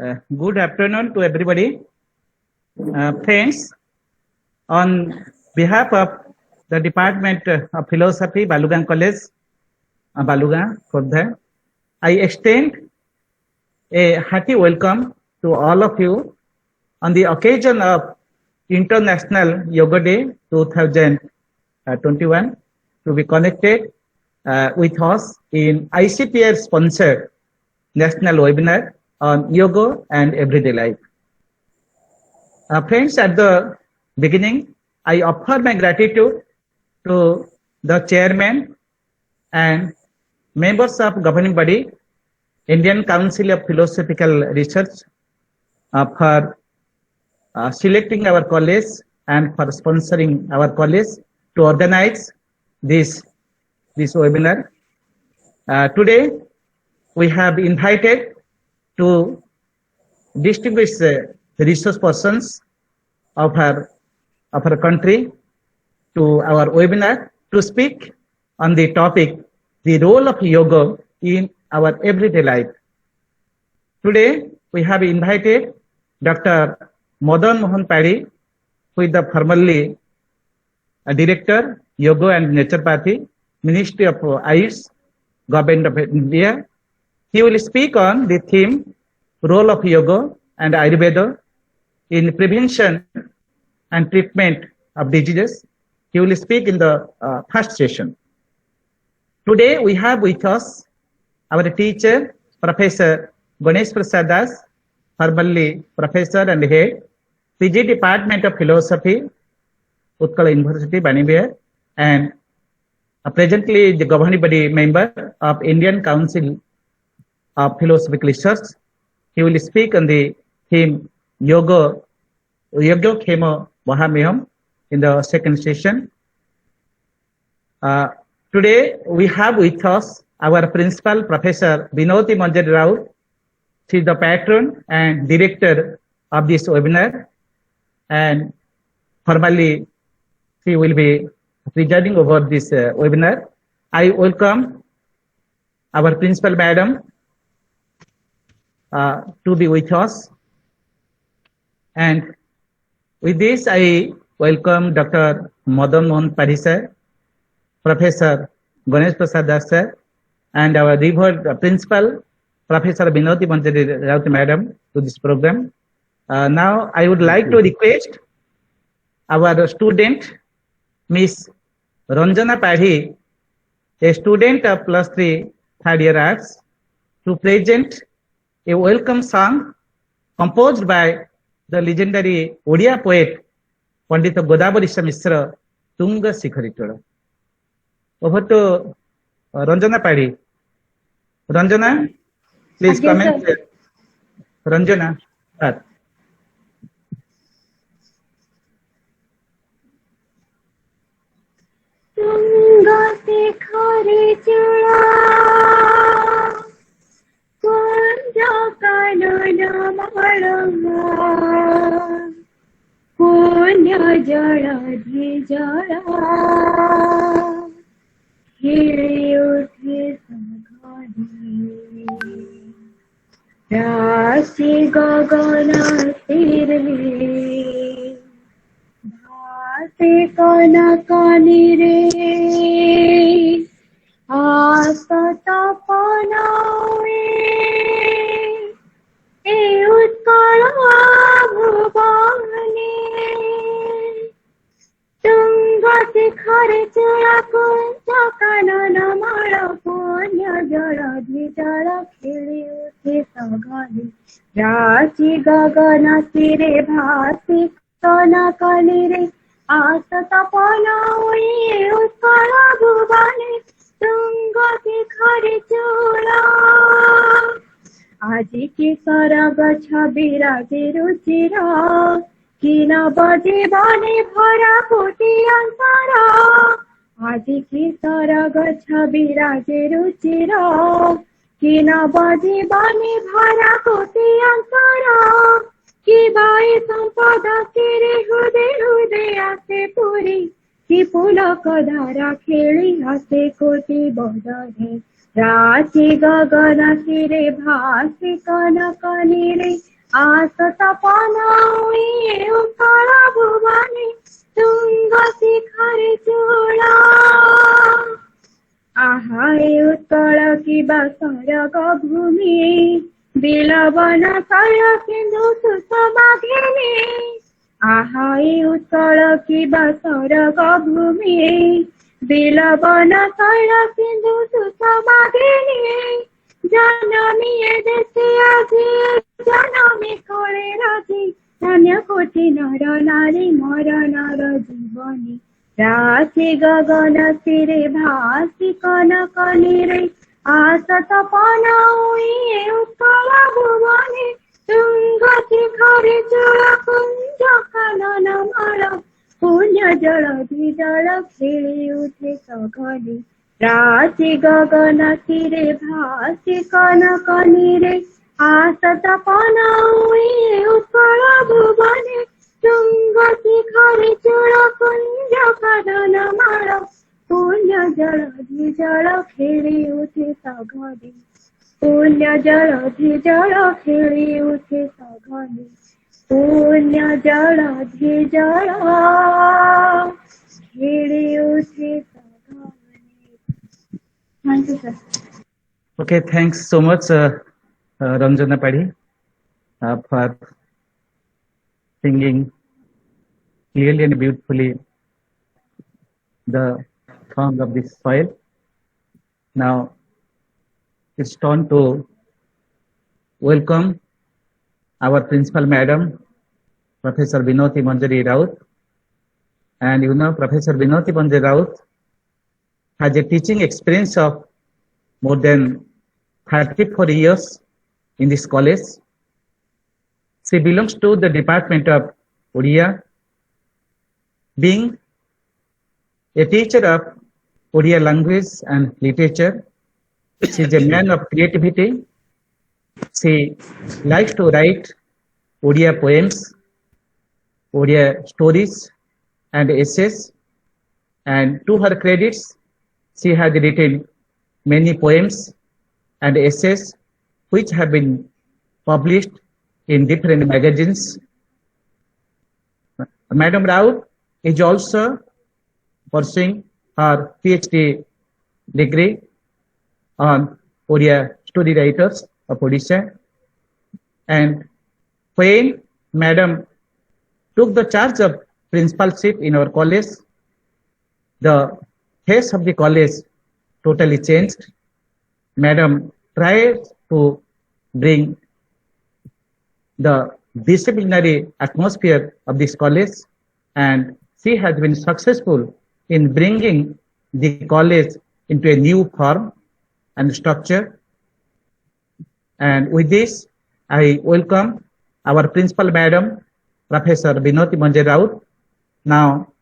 Good afternoon to everybody. Friends, on behalf of the Department of Philosophy, Balugang College, Balugang, Khordha, I extend a hearty welcome to all of you on the occasion of International Yoga Day 2021 to be connected with us in ICTR sponsored national webinar on yoga and everyday life. Friends, at the beginning, I offer my gratitude to the chairman and members of governing body, Indian Council of Philosophical Research, for selecting our college and for sponsoring our college to organize this webinar. Today, we have invited to distinguished resource persons of our country to our webinar to speak on the topic, the role of yoga in our everyday life. Today, we have invited Dr. Madan Mohan Padhi, who is the formerly Director, Yoga and Naturopathy, Ministry of Ayush, Government of India. He will speak on the theme, role of yoga and Ayurveda in prevention and treatment of diseases. He will speak in the first session. Today we have with us our teacher, Professor Ganesh Prasad Das, formerly Professor and Head, PG Department of Philosophy, Utkal University, Banibir, and presently the governing body member of Indian Council of Philosophical Research. He will speak on the theme Yoga Khema Mahameham in the second session. Today we have with us our principal, Professor Vinoti Manjari Rao. She is the patron and director of this webinar, and formally she will be presiding over this webinar. I welcome our principal madam to be with us, and with this I welcome Dr. Madan Mohan Padhi sir, Professor Ganesh Prasad Das sir, and our revered principal, Professor Vinoti Manjari Rao madam, to this program. Now I would like to request our student, Miss Ranjana Padhi, a student of +3 third year arts, to present a welcome song composed by the legendary Odia poet Pandita Godavarishya Mishra, Tunga Shikhari Tola. Over to Ranjana Padhi. Ranjana, please comment. Ranjana, start. Tunga Shikhari Tola, Kunja Kanana Malama, Punya Jala Dhijala, Hiri Uthi Saghani, Rasi Gagana Tirli, Bhati Kana Kani Re, Asata Panawe, E Utkala Bhuvane, Tunga Shikhari Tola, Kunja Kanana Mala, Punya Jala Dhijala, Hiri Uthi Saghani, Rasi Gagana Tire, Bhati Kana Kani Re, Asata Panawe, Utkala Bhuvane, Tunga Shikhari Tola. Aji ki saraga chhabiraje ruchira, Kina baje bane bhara koti antara. Aji ki saraga chhabiraje ruchira, Kina baje bane bhara koti antara. Ki bai sampada kere hude hude ase puri, Ki pulaka dhara kheli hase koti bodare. Rasi gagana sire bhasi kana kanire, आसतपनाई Utkal भुवने तुंग शिखर चूड़ा आहाय उत्कल किबा सरग भूमि बिलवन शैल सिंधु सुषमाघिनी आहाय उत्कल किबा सरग भूमि बिलवन शैल सिंधु सुषमाघिनी जनमी देशे আজি जनमी कोळे राजी धन्य कोटि नर नारी मरणर जीवनी राशि गगन सिरे भासी कनक निरे आसतपन उत्कल भुवने तुंग शिखरे चूड़ कुंज कानन माल पुण्य जल द्विजल खेली उठे सघली राशि गगन सिरे भासी कनक निरे आसतपन उत्कल भुवने तुंग शिखरे चूड़ कुंज कानन माल पुण्य जल द्विजल खेली उठे सघली पुण्य जल द्विजल खेली उठे सघली पुण्य जल द्विजल खेली उठे सघली। Thank you sir. Okay, thanks so much, Ranjana Padi, for singing clearly and beautifully the song of this soil. Now it's time to welcome our principal madam, Professor Binoti Manjari Raut. And you know, Professor Binoti Manjari Raut has a teaching experience of more than 34 years in this college. She belongs to the Department of Odia. Being a teacher of Odia language and literature, she is a man of creativity. She likes to write Odia poems, Odia stories and essays. And to her credits, she has written many poems and essays which have been published in different magazines. Madam Raut is also pursuing her PhD degree on Odia story writers of Odisha. And when Madam took the charge of principalship in our college, the face of the college totally changed. Madam tried to bring the disciplinary atmosphere of this college, and she has been successful in bringing the college into a new form and structure. And with this, I welcome our principal madam, Professor Binoti Manjari Raut. Now,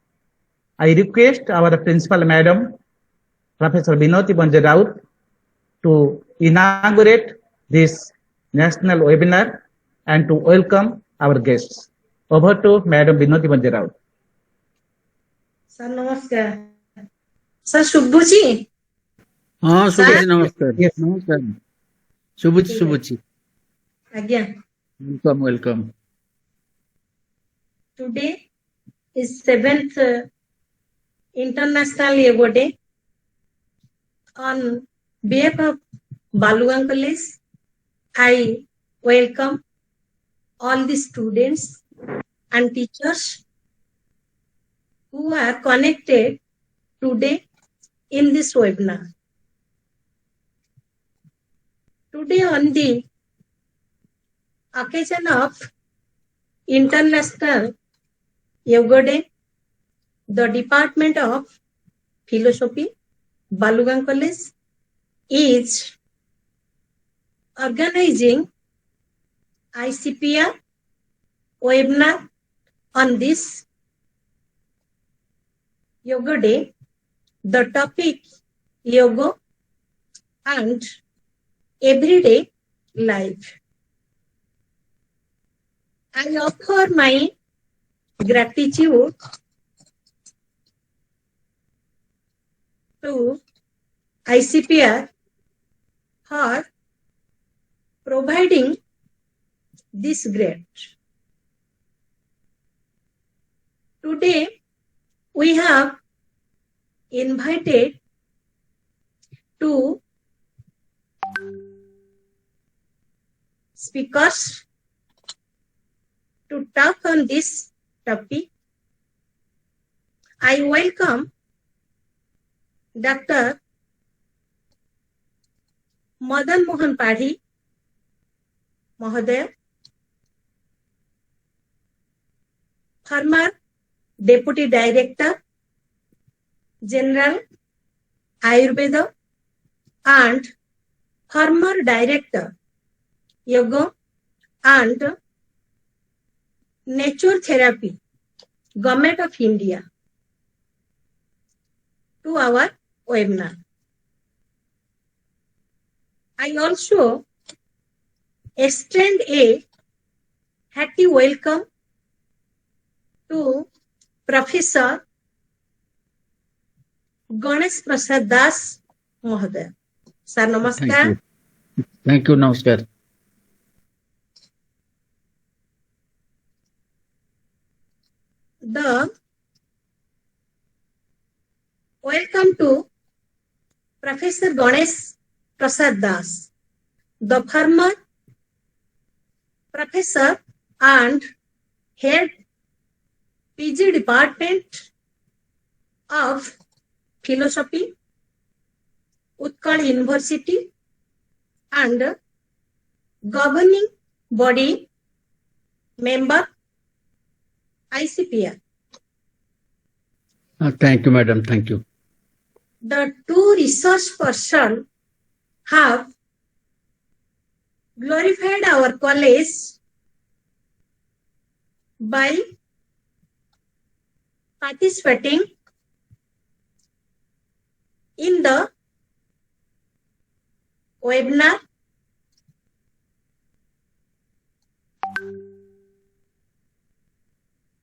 I request our principal madam, Professor Binoti Manjari Raut, to inaugurate this national webinar and to welcome our guests. Over to Madam Binoti Manjari Raut. Sir नमस्कार। Sir शुभुची? हाँ शुभुची नमस्कार। Yes. नमस्कार शुभुची शुभुची। आज्ञा। Welcome welcome. Today is 7th International Yoga Day. On behalf of Balugang College, I welcome all the students and teachers who are connected today in this webinar. Today on the occasion of International Yoga Day, the Department of Philosophy, Balugang College, is organizing ICPR webinar on this Yoga Day. The topic yoga and everyday life. I offer my gratitude to ICPR for providing this grade. Today we have invited two speakers to talk on this topic. I welcome Dr. Madan Mohan Padhi Mahodaya, former Deputy Director General Ayurveda and former Director Yoga and Nature Therapy, Government of India, to our webinar. I also extend a hearty welcome to Professor Ganesh Prasad Das Mahodaya. Sir, Thank namaskar. you. Thank you, Namaskar. The welcome to Professor Ganesh Prasad Das, the former professor and head PG Department of Philosophy, Utkal University, and governing body member ICPR. Thank you, madam. Thank you. The two research persons have glorified our college by participating in the webinar.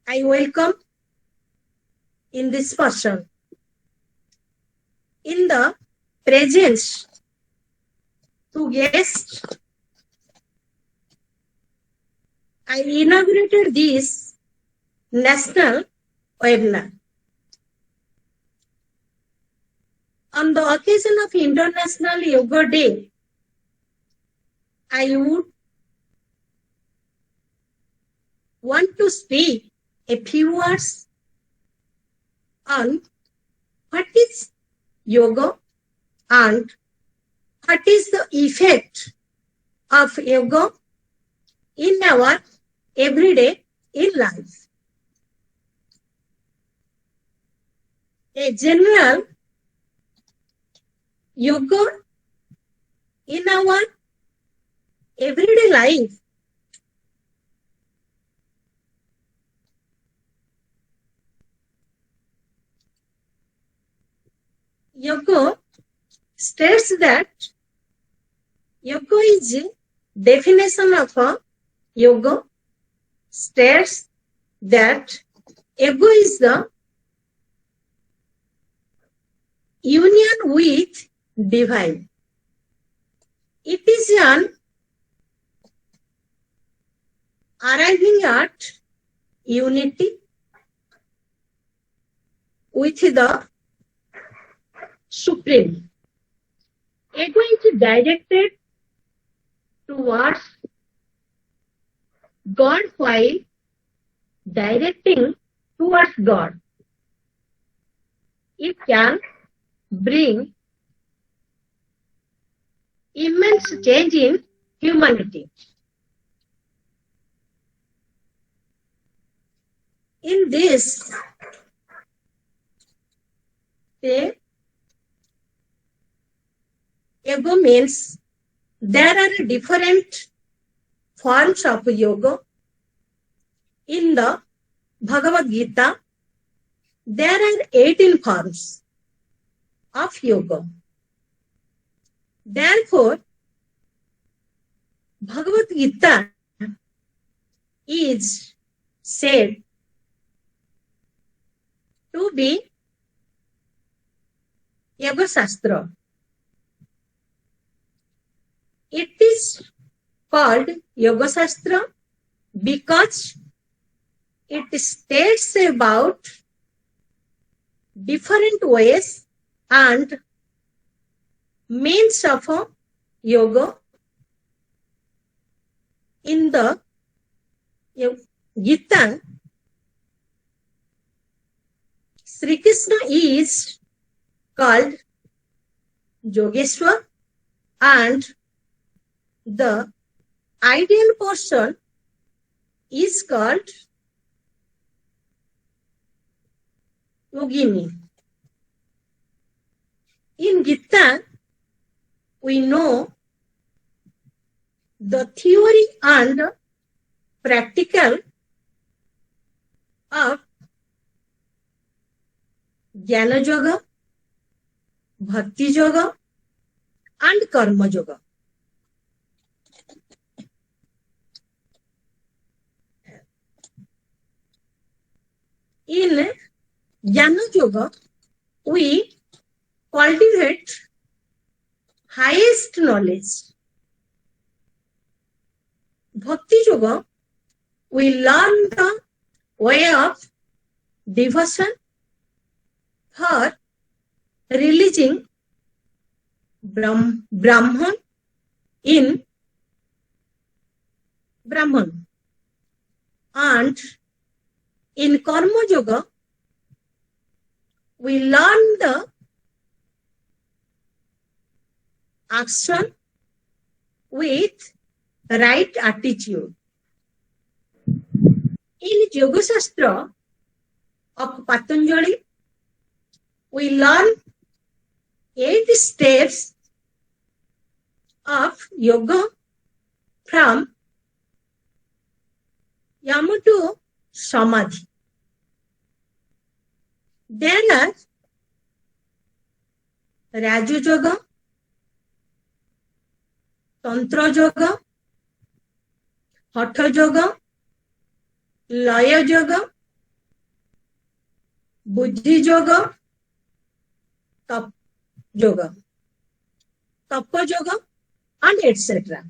I welcome in this person. In the presence to guests, I inaugurated this national webinar. On the occasion of International Yoga Day, I would want to speak a few words on what is yoga and what is the effect of yoga in our everyday in life. A general yoga in our everyday life yoga states that yoga is definition of a yoga states that yoga is the union with divine. It is an arriving at unity with the Supreme. Ego is directed towards God while directing towards God. It can bring immense change in humanity. In this, yoga means there are different forms of yoga. In the Bhagavad Gita, there are 18 forms of yoga. Therefore, Bhagavad Gita is said to be Yoga Shastra. It is called Yoga Shastra because it states about different ways and means of yoga. In the Gita, Sri Krishna is called Yogeshwar and the ideal person is called Yogini. In Gita, we know the theory and practical of Jnana Yoga, Bhakti Yoga, and Karma Yoga. In Jnana Yoga, we cultivate highest knowledge. Bhakti Yoga, we learn the way of devotion for releasing Brahman in Brahman. And in Karma Yoga, we learn the action with right attitude. In Yoga Shastra of Patanjali, we learn 8 steps of yoga from Yama to Samadhi. There are Raja Yoga, Tantra Yoga, Hatha Yoga, Laya Yoga, Buddhi Yoga, Tapa Yoga, and etc.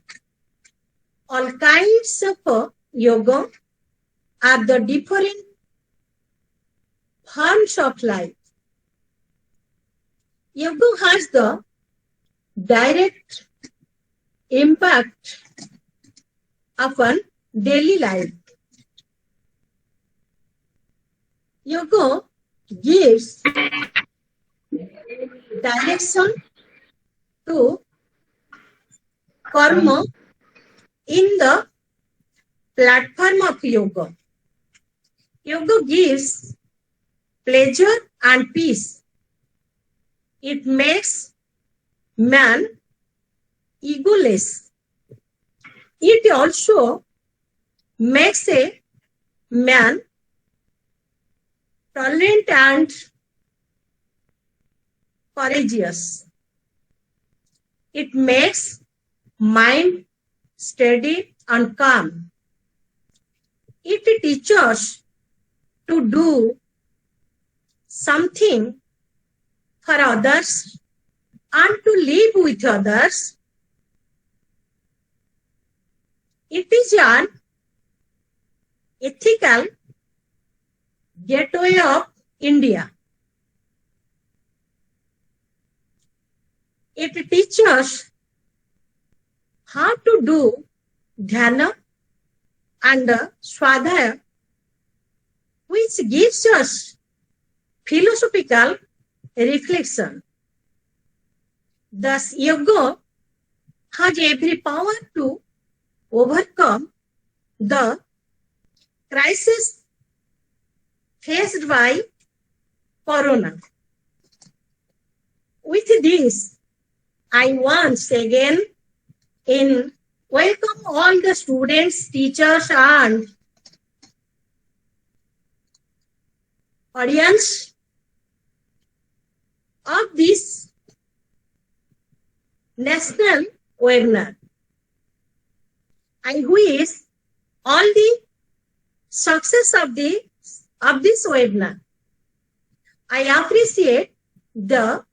All kinds of yoga are the different forms of life. Yoga has the direct impact upon daily life. Yoga gives direction to karma in the platform of yoga. Yoga gives pleasure and peace. It makes man egoless. It also makes a man tolerant and courageous. It makes mind steady and calm. It teaches us to do something for others and to live with others. It is an ethical gateway of India. It teaches us how to do dhyana and swadhyaya, which gives us philosophical reflection. Thus, yoga has every power to overcome the crisis faced by Corona. With this, I once again welcome all the students, teachers, and audience of this national webinar. I wish all the success of this webinar. I appreciate the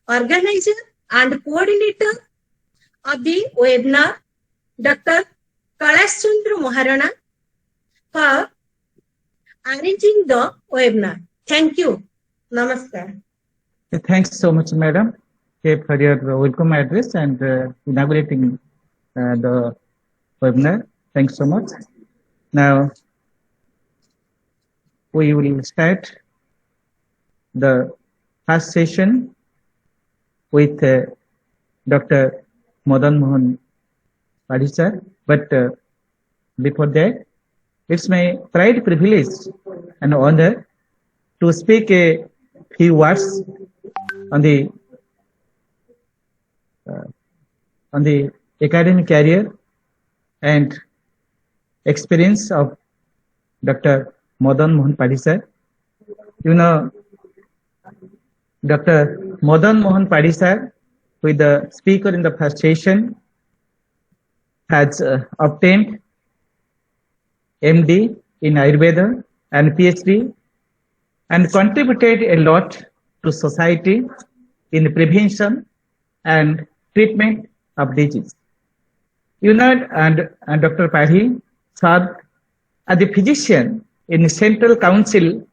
organizer and coordinator of the webinar, Dr. Kailash Chandra Maharana for arranging the webinar. Thank you. Namaskar. Thanks so much, Madam, for your welcome address and inaugurating the webinar. Thanks so much. Now, we will start the first session with Dr. Madan Mohan Padhi sir. But before that, it's my pride, privilege, and honor to speak a few words on the academic career and experience of Dr. Madan Mohan Padhi sir. You know, Dr. Madan Mohan Padhi sir, with the speaker in the first session, has obtained MD in Ayurveda and PhD, and contributed a lot to society in prevention and treatment of disease. You know, and Dr. Padhi served as a physician in the Central Council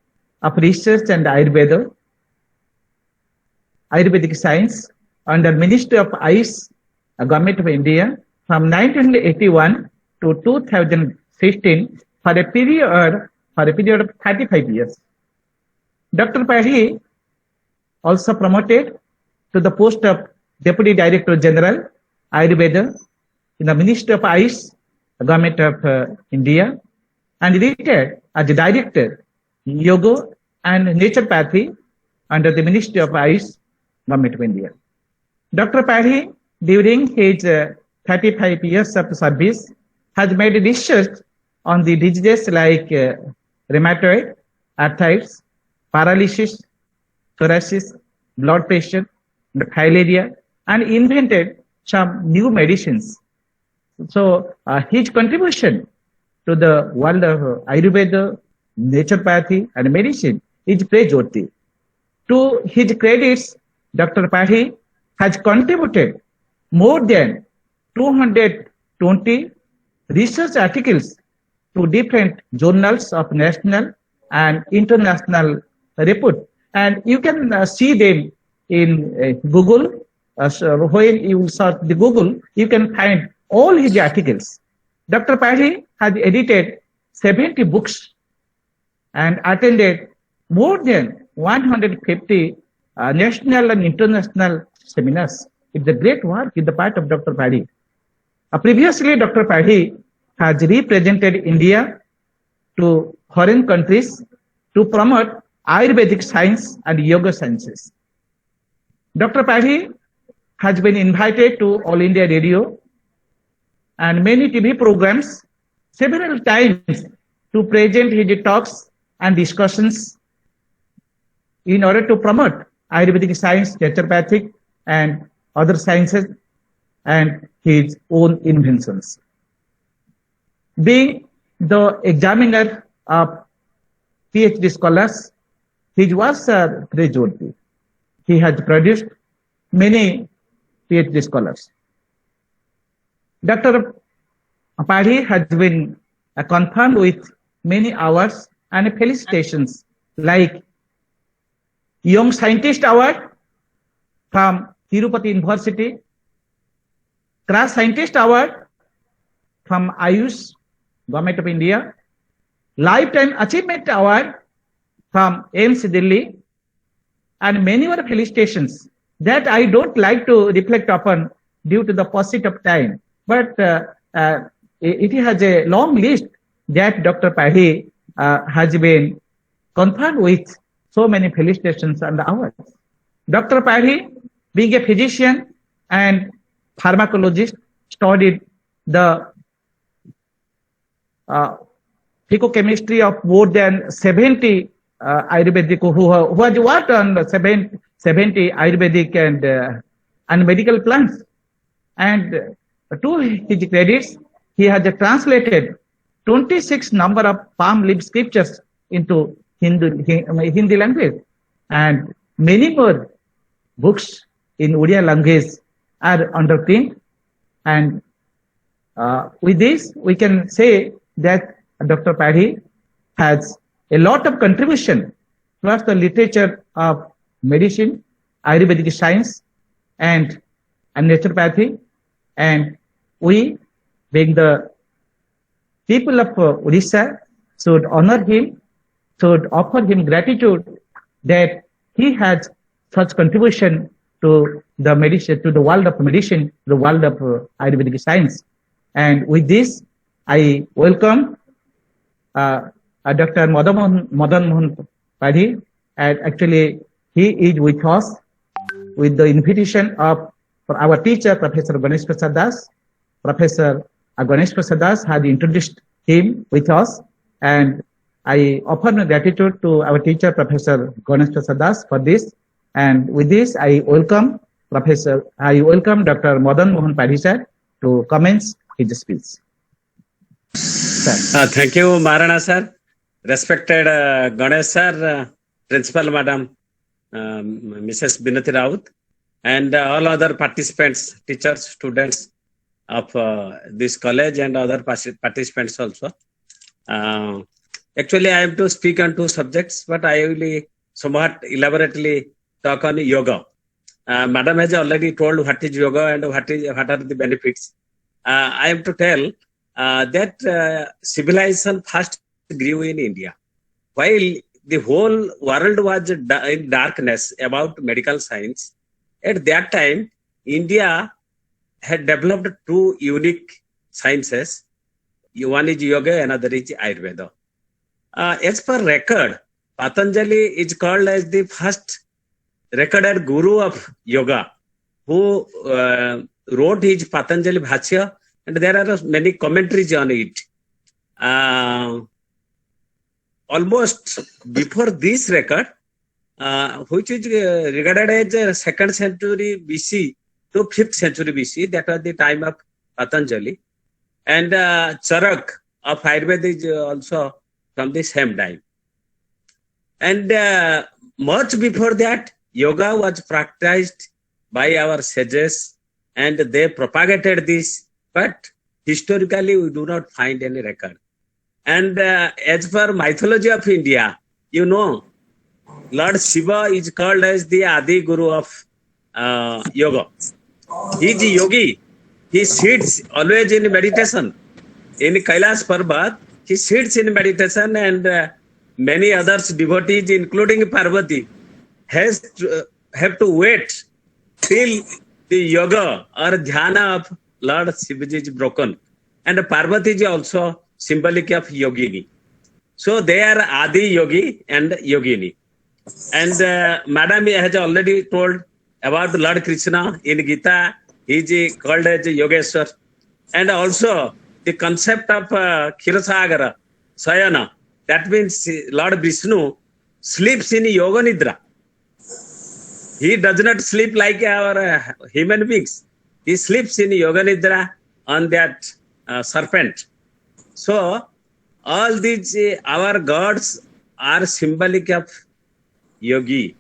of Research and Ayurvedic Science under Ministry of Ayush, Government of India, from 1981 to 2015 for a period of 35 years. Dr. Padhi also promoted to the post of Deputy Director General Ayurveda in the Ministry of Ayush, Government of India, and retired as the Director Yoga and Naturopathy under the Ministry of Ayush, Government of India. Dr. Padhi, during his 35 years of service, has made research on the diseases like rheumatoid arthritis, paralysis, psoriasis, blood pressure, filaria, and invented some new medicines. So his contribution to the world of Ayurveda, naturopathy, and medicine is praiseworthy. To his credits, Dr. Padhi has contributed more than 220 research articles to different journals of national and international repute, and you can see them in Google. So when you search the Google, you can find all his articles. Dr. Padhi has edited 70 books and attended more than 150 national and international seminars. It's a great work in the part of Dr. Padhi. Previously, Dr. Padhi has represented India to foreign countries to promote Ayurvedic science and yoga sciences. Dr. Padhi has been invited to All India Radio and many TV programs several times to present his talks and discussions in order to promote Ayurvedic science, naturopathic, and other sciences and his own inventions. Being the examiner of PhD scholars, his works are praiseworthy. He has produced many PhD scholars. Dr. Padhi has been confirmed with many awards and felicitations like Young Scientist Award from Tirupati University, Crash Scientist Award from Ayush, Government of India, Lifetime Achievement Award from AIIMS Delhi, and many other felicitations that I don't like to reflect upon due to the paucity of time. But it has a long list that Dr. Padhi has been confirmed with so many felicitations and awards. Dr. Padhi, being a physician and pharmacologist, studied the phytochemistry of more than 70 Ayurvedic, who has worked on 70 Ayurvedic and medical plants. And to his credits, he has translated 26 number of palm leaf scriptures into Hindi language, and many more books in Odia language are under print, and with this, we can say that Dr. Padhi has a lot of contribution towards the literature of medicine, Ayurvedic science, and naturopathy. And we, being the people of Odisha, should honor him, should offer him gratitude that he has such contribution to the medicine, to the world of medicine, the world of Ayurvedic science. And with this, I welcome Dr. Madan Mohan Padhi, and actually he is with us with the invitation of our teacher, Professor Ganesh Prasad Das. Professor Ganesh Prasad Das had introduced him with us, and I offer my gratitude to our teacher, Professor Ganesh Prasad Das, for this. And with this, I welcome Dr. Madan Mohan Padhi sir to commence his speech. Thank you, Maharana sir. Respected Ganesh sir, Principal Madam, Mrs. Binati Raut, and all other participants, teachers, students of this college and other participants also. Actually, I have to speak on two subjects, but I will somewhat elaborately talk on yoga. Madam has already told what is yoga and what are the benefits. I have to tell that civilization first grew in India. While the whole world was in darkness about medical science, at that time, India had developed two unique sciences. One is yoga, another is Ayurveda. As per record, Patanjali is called as the first recorded guru of yoga, who wrote his Patanjali Bhashya, and there are many commentaries on it. Almost before this record, which is regarded as 2nd century BC to 5th century BC, that was the time of Patanjali, and Charak of Ayurveda is also from the same time. And much before that, yoga was practiced by our sages, and they propagated this, but historically we do not find any record. And as per mythology of India, you know, Lord Shiva is called as the Adi Guru of yoga. He is a yogi. He sits always in meditation. In Kailash Parbat, he sits in meditation, and many others devotees, including Parvati, have to wait till the yoga or dhyana of Lord Shivaji is broken. And Parvati is also symbolic of yogini. So they are Adi Yogi and Yogini. And Madam has already told about Lord Krishna in Gita. He is called as Yogeshwar. And also the concept of Khirasagara, Sayana, that means Lord Vishnu sleeps in Yoga Nidra. He does not sleep like our human beings. He sleeps in Yoga Nidra on that serpent. So all these our gods are symbolic of yogi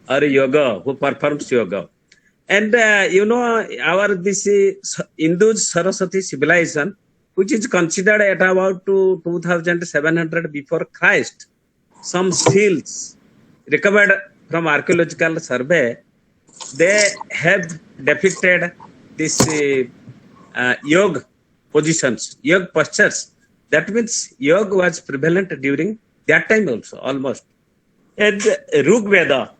or yoga, who performs yoga. And you know, our this Hindu Saraswati civilization, which is considered at about 2700 before Christ, some seals recovered from archaeological survey, they have depicted this yoga positions, yoga postures. That means yoga was prevalent during that time also, almost. And Rig Veda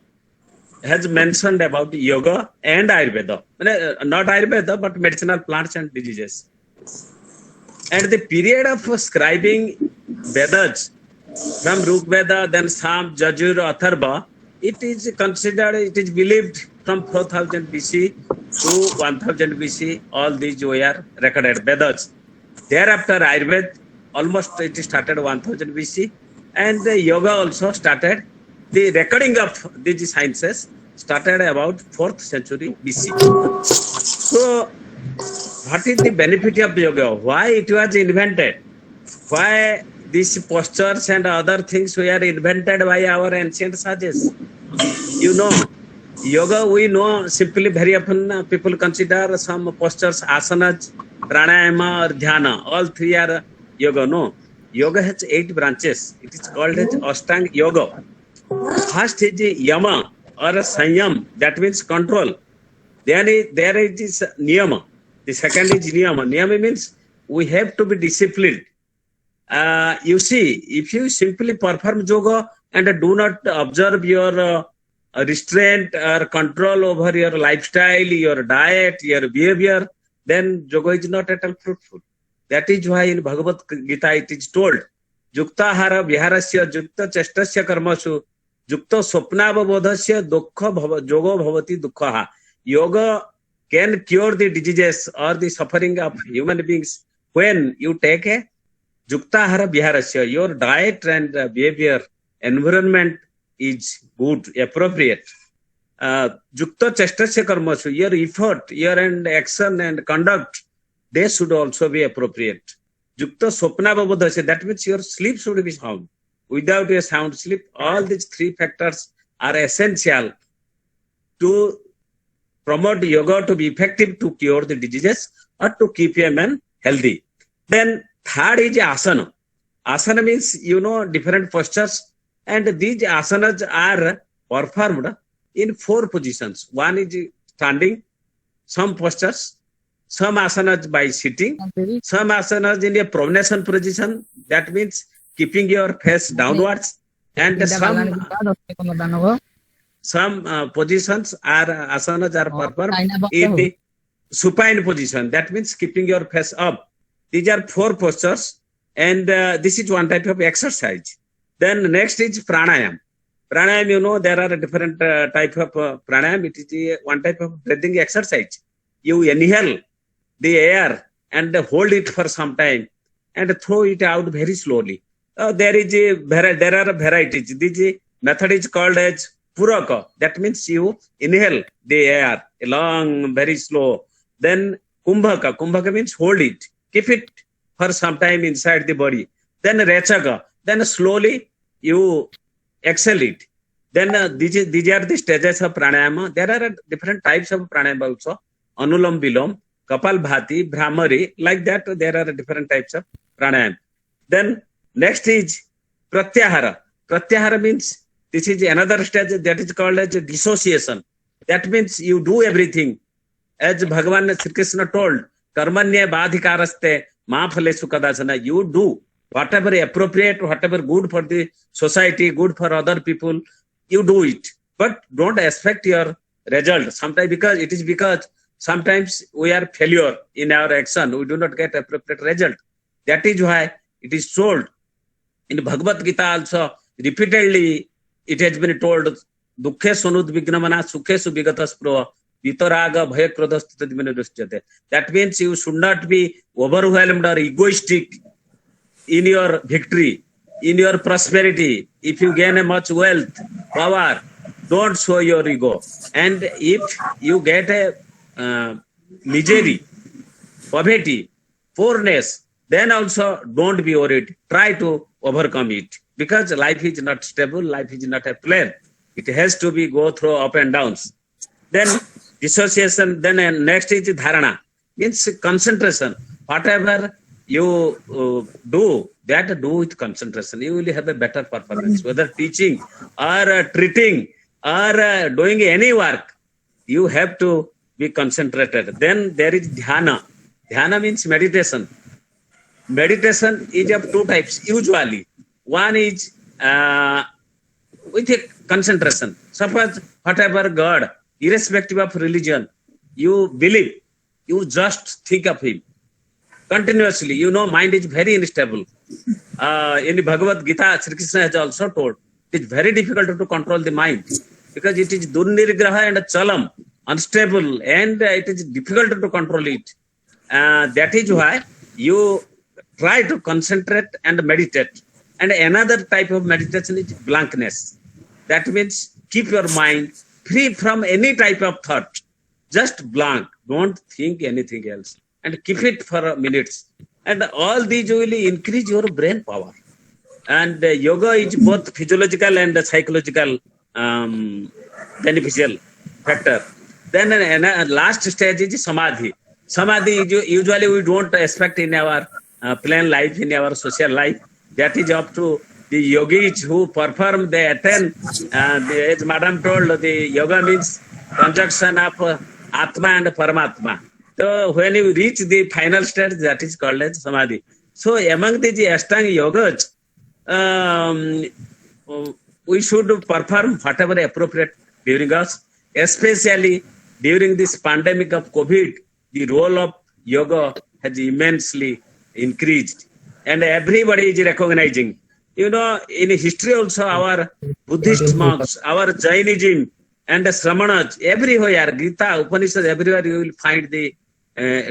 has mentioned about yoga and Ayurveda. Not Ayurveda, but medicinal plants and diseases. And the period of scribing Vedas from Rig Veda, then Sam, Jajur, Atharva, it is considered, it is believed from 4000 BC to 1000 BC, all these were recorded Vedas. Thereafter Ayurveda, almost it started 1000 BC, and the yoga also started. The recording of these sciences started about 4th century BC. So, what is the benefit of yoga? Why it was invented? Why these postures and other things were invented by our ancient sages? You know, yoga we know simply very often people consider some postures, asanas, pranayama or dhyana. All three are yoga. No, yoga has 8 branches. It is called as Ashtanga Yoga. First is yama or sanyam. That means control. Then there is niyama. The second is niyama. Niyama means we have to be disciplined. You see, if you simply perform yoga and do not observe your restraint or control over your lifestyle, your diet, your behavior, then yoga is not at all fruitful. That is why in Bhagavad Gita it is told, Yukta hara viharasya yukta chestasya karmasu yukta swapnavabodhasya dukkha yoga bhavati dukkha. Yoga can cure the diseases or the suffering of human beings when you take a Yuktahara Viharasya, your diet and behavior, environment is good, appropriate. Yukta Chestasya Karmasu, your effort, your action and conduct, they should also be appropriate. Yukta Swapna Babodhasya, that means your sleep should be sound. Without a sound sleep, all these 3 factors are essential to promote yoga to be effective to cure the diseases or to keep a man healthy. Then third is asana. Asana means, different postures, and these asanas are performed in 4 positions. One is standing, some postures, some asanas by sitting, some asanas in a pronation position, that means keeping your face downwards, and some positions are asanas are performed in the supine position, that means keeping your face up. These are 4 postures, and this is one type of exercise. Then next is pranayam. Pranayam, there are different type of pranayam. It is one type of breathing exercise. You inhale the air and hold it for some time and throw it out very slowly. There are varieties. This method is called as puraka. That means you inhale the air long, very slow. Then kumbhaka. Kumbhaka means hold it. Keep it for some time inside the body. Then rechaka. Then slowly you exhale it. Then these are the stages of pranayama. There are different types of pranayama also. Anulam Vilom, Kapalbhati, Brahmari. Like that, there are different types of pranayama. Then next is pratyahara. Pratyahara means this is another stage that is called as dissociation. That means you do everything. As Bhagavan Sri Krishna told, Karmanya badhikaraste ma phalesu kadachana. You do whatever appropriate, whatever good for the society, good for other people, you do it. But don't expect your result. Sometimes because sometimes we are failure in our action. We do not get appropriate result. That is why it is told in Bhagavad Gita also repeatedly. It has been told, Dukkhe sunud vignamana sukhe subigataspro vitaraga bhaya krodhastadvinadushyate. That means you should not be overwhelmed or egoistic in your victory, in your prosperity. If you gain a much wealth, power, don't show your ego. And if you get a misery, poverty, poorness, then also don't be worried. Try to overcome it. Because life is not stable, life is not a plane. It has to be go through up and downs. Then dissociation, then next is dharana, means concentration. Whatever you do, that do with concentration. You will have a better performance. Whether teaching or treating or doing any work, you have to be concentrated. Then there is dhyana. Dhyana means meditation. Meditation is of 2 types usually. One is with a concentration. Suppose whatever God, irrespective of religion, you believe, you just think of Him continuously. Mind is very unstable. In Bhagavad Gita, Sri Krishna has also told, it is very difficult to control the mind because it is Durnirgraha and Chalam, unstable, and it is difficult to control it. That is why you try to concentrate and meditate. And another type of meditation is blankness. That means keep your mind free from any type of thought. Just blank. Don't think anything else. And keep it for minutes. And all these will increase your brain power. And yoga is both physiological and psychological beneficial factor. Then last stage is samadhi. Samadhi usually we don't expect in our plain life, in our social life. That is up to the yogis who perform, they attain. As Madam told, the yoga means conjunction of Atma and Paramatma. So when you reach the final stage, that is called as Samadhi. So among the Ashtanga yogas, we should perform whatever appropriate during us, especially during this pandemic of COVID. The role of yoga has immensely increased, and everybody is recognizing. You know, in history also, our Buddhist monks, our Jainism, and the Sramanas, everywhere, Gita, Upanishad, everywhere you will find the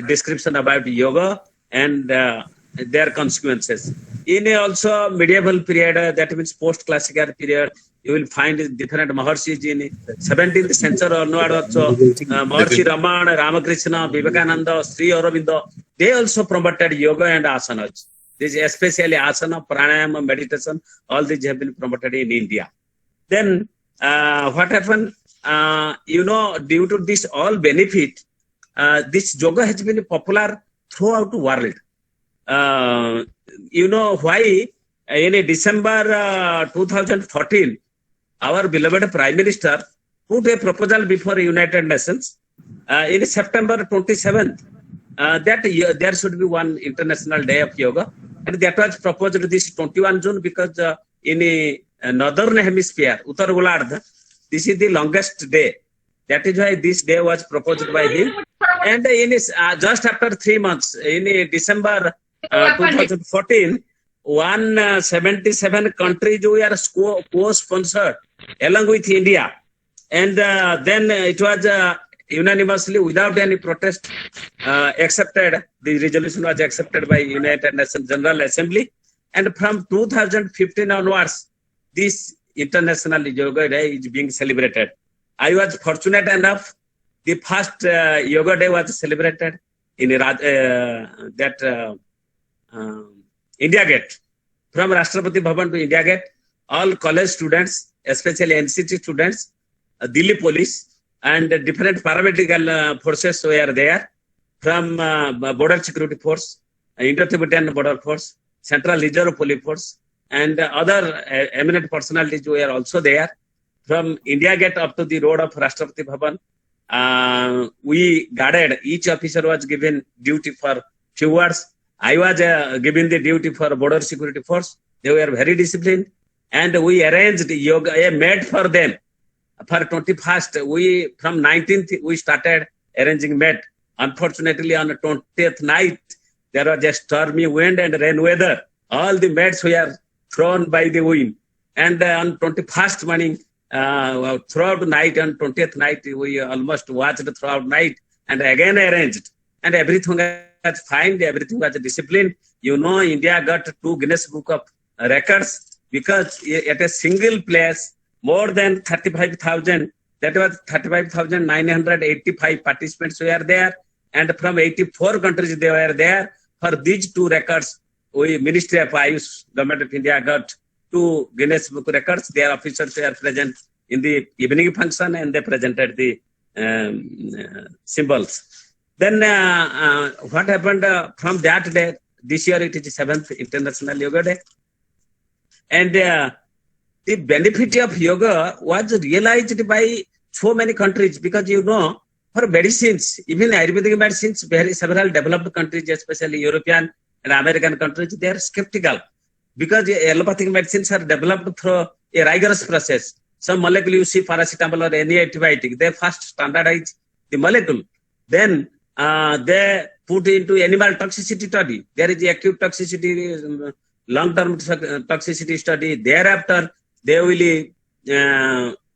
description about yoga and their consequences. In also medieval period, that means post-classical period, you will find different Maharshis in 17th century onward also. Maharshi Ramana, Ramakrishna, Vivekananda, Sri Aurobindo, they also promoted yoga and asanas. This especially asana, pranayama, meditation, all these have been promoted in India. Then what happened? You know, due to this all benefit, this yoga has been popular throughout the world. You know why? In December 2014, our beloved Prime Minister put a proposal before United Nations. In September 27th, that there should be one International Day of Yoga, and that was proposed this 21 June because in the northern hemisphere, Uttar Golardha, this is the longest day. That is why this day was proposed by him. And in his, just after 3 months, in December 2014, 177 countries were co-sponsored along with India. And then it was unanimously, without any protest, accepted. The resolution was accepted by United Nations General Assembly. And from 2015 onwards, this International Yoga Day is being celebrated. I was fortunate enough, the first Yoga Day was celebrated in India Gate. From Rashtrapati Bhavan to India Gate, all college students, especially NCT students, Delhi police, and different paramedical forces were there, from border security force, Indo-Tibetan border force, Central Reserve Police Force, and other eminent personalities were also there. From India Gate up to the road of Rashtrapati Bhavan, we guarded, each officer was given duty for few hours. I was given the duty for border security force. They were very disciplined, and we arranged yoga, a mat for them. For 21st, from 19th, we started arranging mat. Unfortunately, on the 20th night, there was a stormy wind and rain weather. All the mats were thrown by the wind. And on 21st morning, throughout the night, on 20th night, we almost watched throughout night and again arranged. And everything was fine, everything was disciplined. You know, India got 2 Guinness Book of Records because at a single place, more than 35,000, that was 35,985 participants were there. And from 84 countries they were there. For these 2 records, Ministry of Ayush, Government of India got 2 Guinness Book Records. Their officers were present in the evening function and they presented the symbols. Then what happened from that day, this year it is the 7th International Yoga Day. And the benefit of yoga was realized by so many countries because, you know, for medicines, even Ayurvedic medicines, several developed countries, especially European and American countries, they are skeptical because allopathic medicines are developed through a rigorous process. Some molecule you see, paracetamol or any antibiotic, they first standardize the molecule. Then they put into animal toxicity study. There is the acute toxicity, long-term toxicity study. Thereafter, they will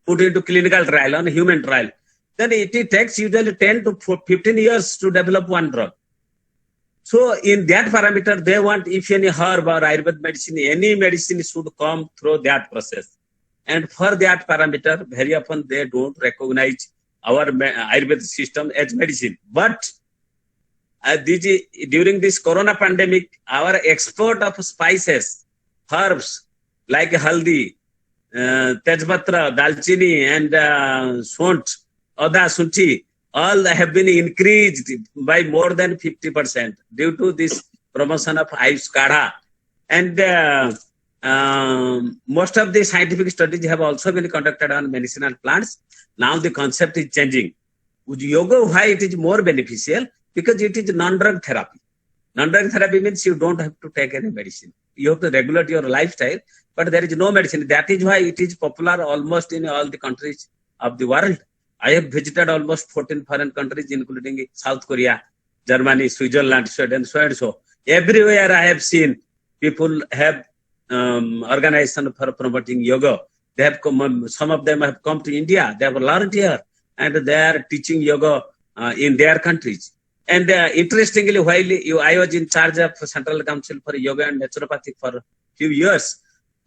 put into clinical trial on human trial. Then it takes usually 10 to 15 years to develop one drug. So in that parameter, they want if any herb or Ayurvedic medicine, any medicine should come through that process. And for that parameter, very often they don't recognize our Ayurvedic system as medicine. But during this corona pandemic, our export of spices, herbs like haldi, tejpatra, dalchini, and sunt, ada, sunchi, all have been increased by more than 50% due to this promotion of Ayush Kadha. And most of the scientific studies have also been conducted on medicinal plants. Now the concept is changing. With yoga, why it is more beneficial? Because it is non-drug therapy. Non-drug therapy means you don't have to take any medicine. You have to regulate your lifestyle, but there is no medicine. That is why it is popular almost in all the countries of the world. I have visited almost 14 foreign countries, including South Korea, Germany, Switzerland, Sweden, so and so. Everywhere I have seen people have organization for promoting yoga. They have come, some of them have come to India. They have learned here, and they are teaching yoga in their countries. And interestingly, while I was in charge of Central Council for Yoga and Naturopathy for a few years,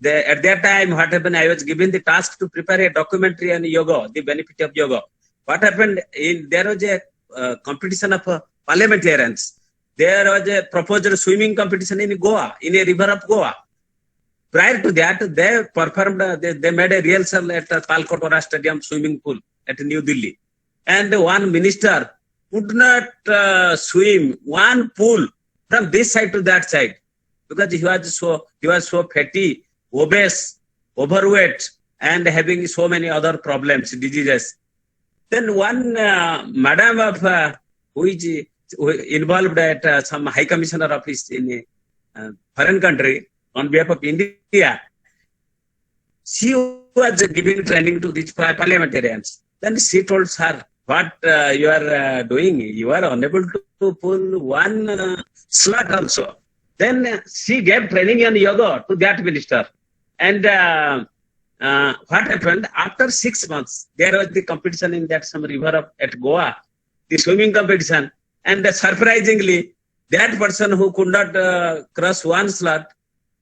at that time, what happened, I was given the task to prepare a documentary on yoga, the benefit of yoga. What happened, there was a competition of parliamentarians. There was a proposed swimming competition in Goa, in a river of Goa. Prior to that, they performed, they made a rehearsal at Talkotara Stadium swimming pool at New Delhi. And one minister could not swim one pool from this side to that side because he was so fatty, obese, overweight, and having so many other problems, diseases. Then one madam of who is involved at some High Commissioner office in a foreign country on behalf of India, she was giving training to these parliamentarians. Then she told her, what you are doing, you are unable to pull one slot also. Then she gave training on yoga to that minister. And what happened, after 6 months, there was the competition in that some river at Goa, the swimming competition. And surprisingly, that person who could not cross one slot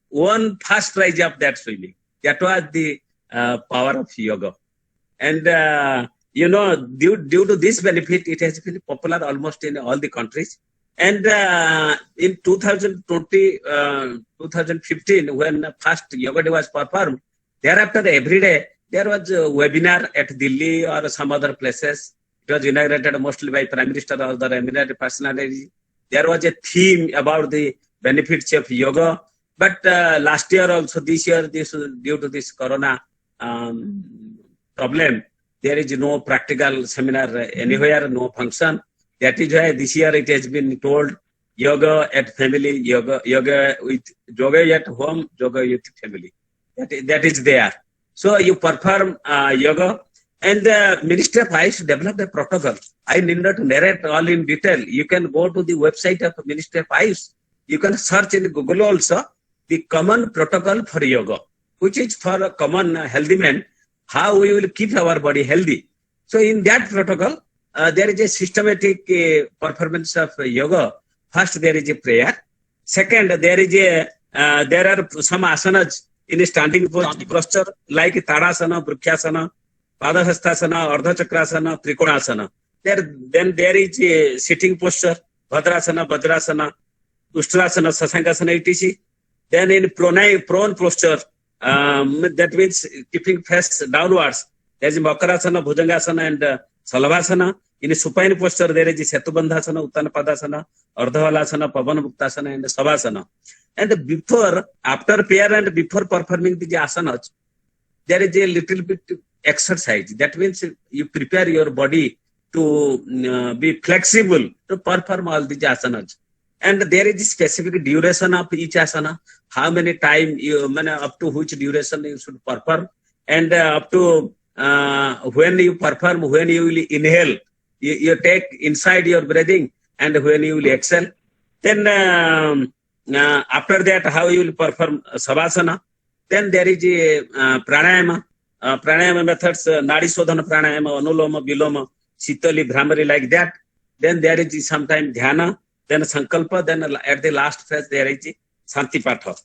won first prize of that swimming. That was the power of yoga. And you know, due to this benefit, it has been popular almost in all the countries. And in 2020, 2015, when first Yoga Day was performed, thereafter every day there was a webinar at Delhi or some other places. It was inaugurated mostly by Prime Minister or the eminent personality. There was a theme about the benefits of yoga. But last year also, this year, due to this corona problem, there is no practical seminar anywhere, no function. That is why this year it has been told yoga at family, yoga at home, yoga with family. That is there. So you perform yoga, and the Ministry of Ayush developed a protocol. I need not narrate all in detail. You can go to the website of Ministry of Ayush. You can search in Google also the common protocol for yoga, which is for a common healthy man, how we will keep our body healthy. So in that protocol, there is a systematic performance of yoga. First, there is a prayer. Second, there are some asanas in a standing posture like Tadasana, Brukhyasana, Padahastasana, Ardhachakrasana, Trikonasana. Then there is a sitting posture, Bhadrasana, Vajrasana, Ustrasana, Sasangasana, etc. Then in prone posture, that means keeping face downwards. There is Makarasana, Bhujangasana, and Salavasana. In a supine posture, there is Setubandhasana, Uttanapadasana, Ardhavalasana, Pavanamuktasana, and Savasana. And after prayer and before performing the asanas, there is a little bit exercise. That means you prepare your body to be flexible to perform all the asanas. And there is a specific duration of each asana, how many time up to which duration you should perform, and up to when you perform, when you will inhale, you take inside your breathing, and when you will exhale. Then after that, how you will perform savasana. Then there is a pranayama. Pranayama methods, Nadi Sodhana pranayama, Anuloma, Viloma, Sitali, Brahmari, like that. Then there is sometimes dhyana, then sankalpa, then at the last phase there is santipatha.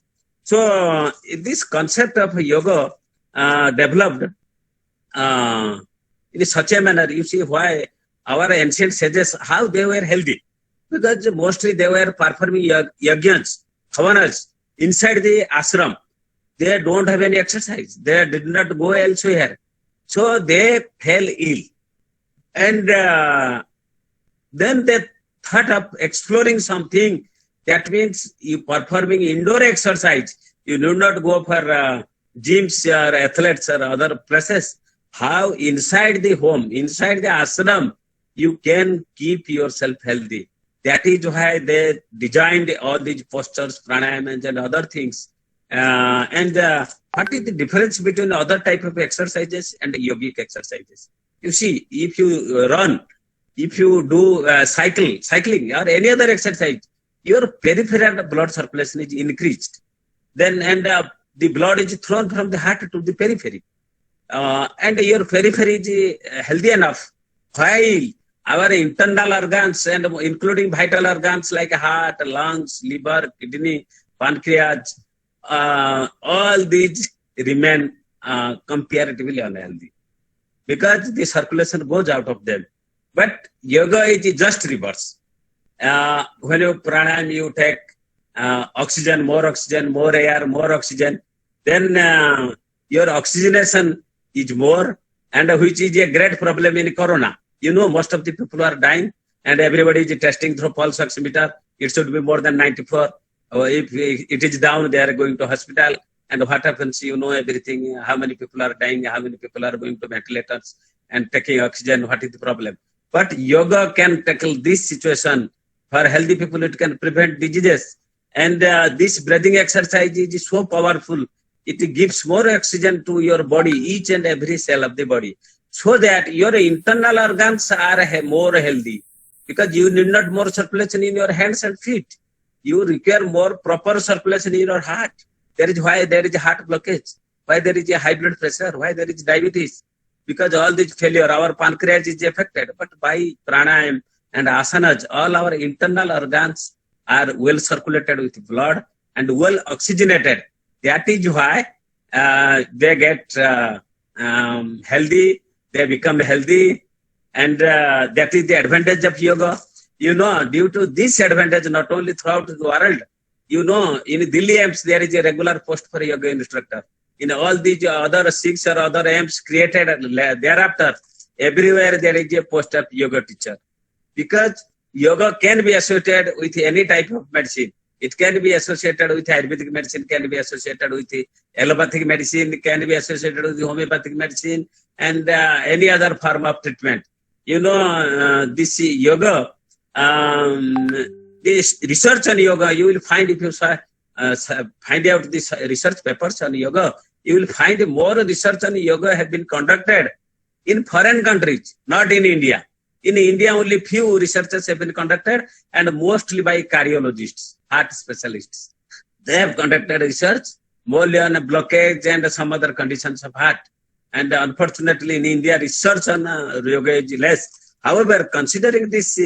So this concept of yoga developed in such a manner. You see why our ancient sages, how they were healthy, because mostly they were performing yajnas, havanas inside the ashram. They don't have any exercise. They did not go elsewhere. So they fell ill. And Then they thought of exploring something. That means you performing indoor exercise. You do not go for gyms or athletes or other places. How inside the home, inside the ashram, you can keep yourself healthy. That is why they designed all these postures, pranayams and other things. What is the difference between other type of exercises and yogic exercises? You see, if you run, if you do cycling or any other exercise, your peripheral blood circulation is increased. Then the blood is thrown from the heart to the periphery. And your periphery is healthy enough. While our internal organs and including vital organs like heart, lungs, liver, kidney, pancreas, all these remain comparatively unhealthy because the circulation goes out of them. But yoga is just reverse. When you pranayam, you take oxygen, more air, more oxygen. Then your oxygenation is more, and which is a great problem in corona. You know, most of the people are dying, and everybody is testing through pulse oximeter. It should be more than 94. If it is down, they are going to hospital. And what happens, you know everything, how many people are dying, how many people are going to ventilators and taking oxygen, what is the problem. But yoga can tackle this situation. For healthy people, it can prevent diseases. And this breathing exercise is so powerful. It gives more oxygen to your body, each and every cell of the body, so that your internal organs are more healthy. Because you need not more circulation in your hands and feet. You require more proper circulation in your heart. That is why there is a heart blockage, why there is a high blood pressure, why there is diabetes. Because all this failure, our pancreas is affected. But by pranayam and asanas, all our internal organs are well circulated with blood and well oxygenated. That is why they get healthy, they become healthy, and that is the advantage of yoga. You know, due to this advantage, not only throughout the world, you know, in Delhi AIIMS, there is a regular post for yoga instructor. In all these other 6 or other AIIMS created thereafter, everywhere there is a post of yoga teacher. Because yoga can be associated with any type of medicine. It can be associated with Ayurvedic medicine, can be associated with allopathic medicine, can be associated with homeopathic medicine, and any other form of treatment. You know, this yoga, this research on yoga, you will find, if you find out these research papers on yoga, you will find more research on yoga have been conducted in foreign countries, not in India. In India, only few researches have been conducted, and mostly by cardiologists, heart specialists. They have conducted research mostly on blockage and some other conditions of heart. And unfortunately, in India, research on yoga is less. However, considering this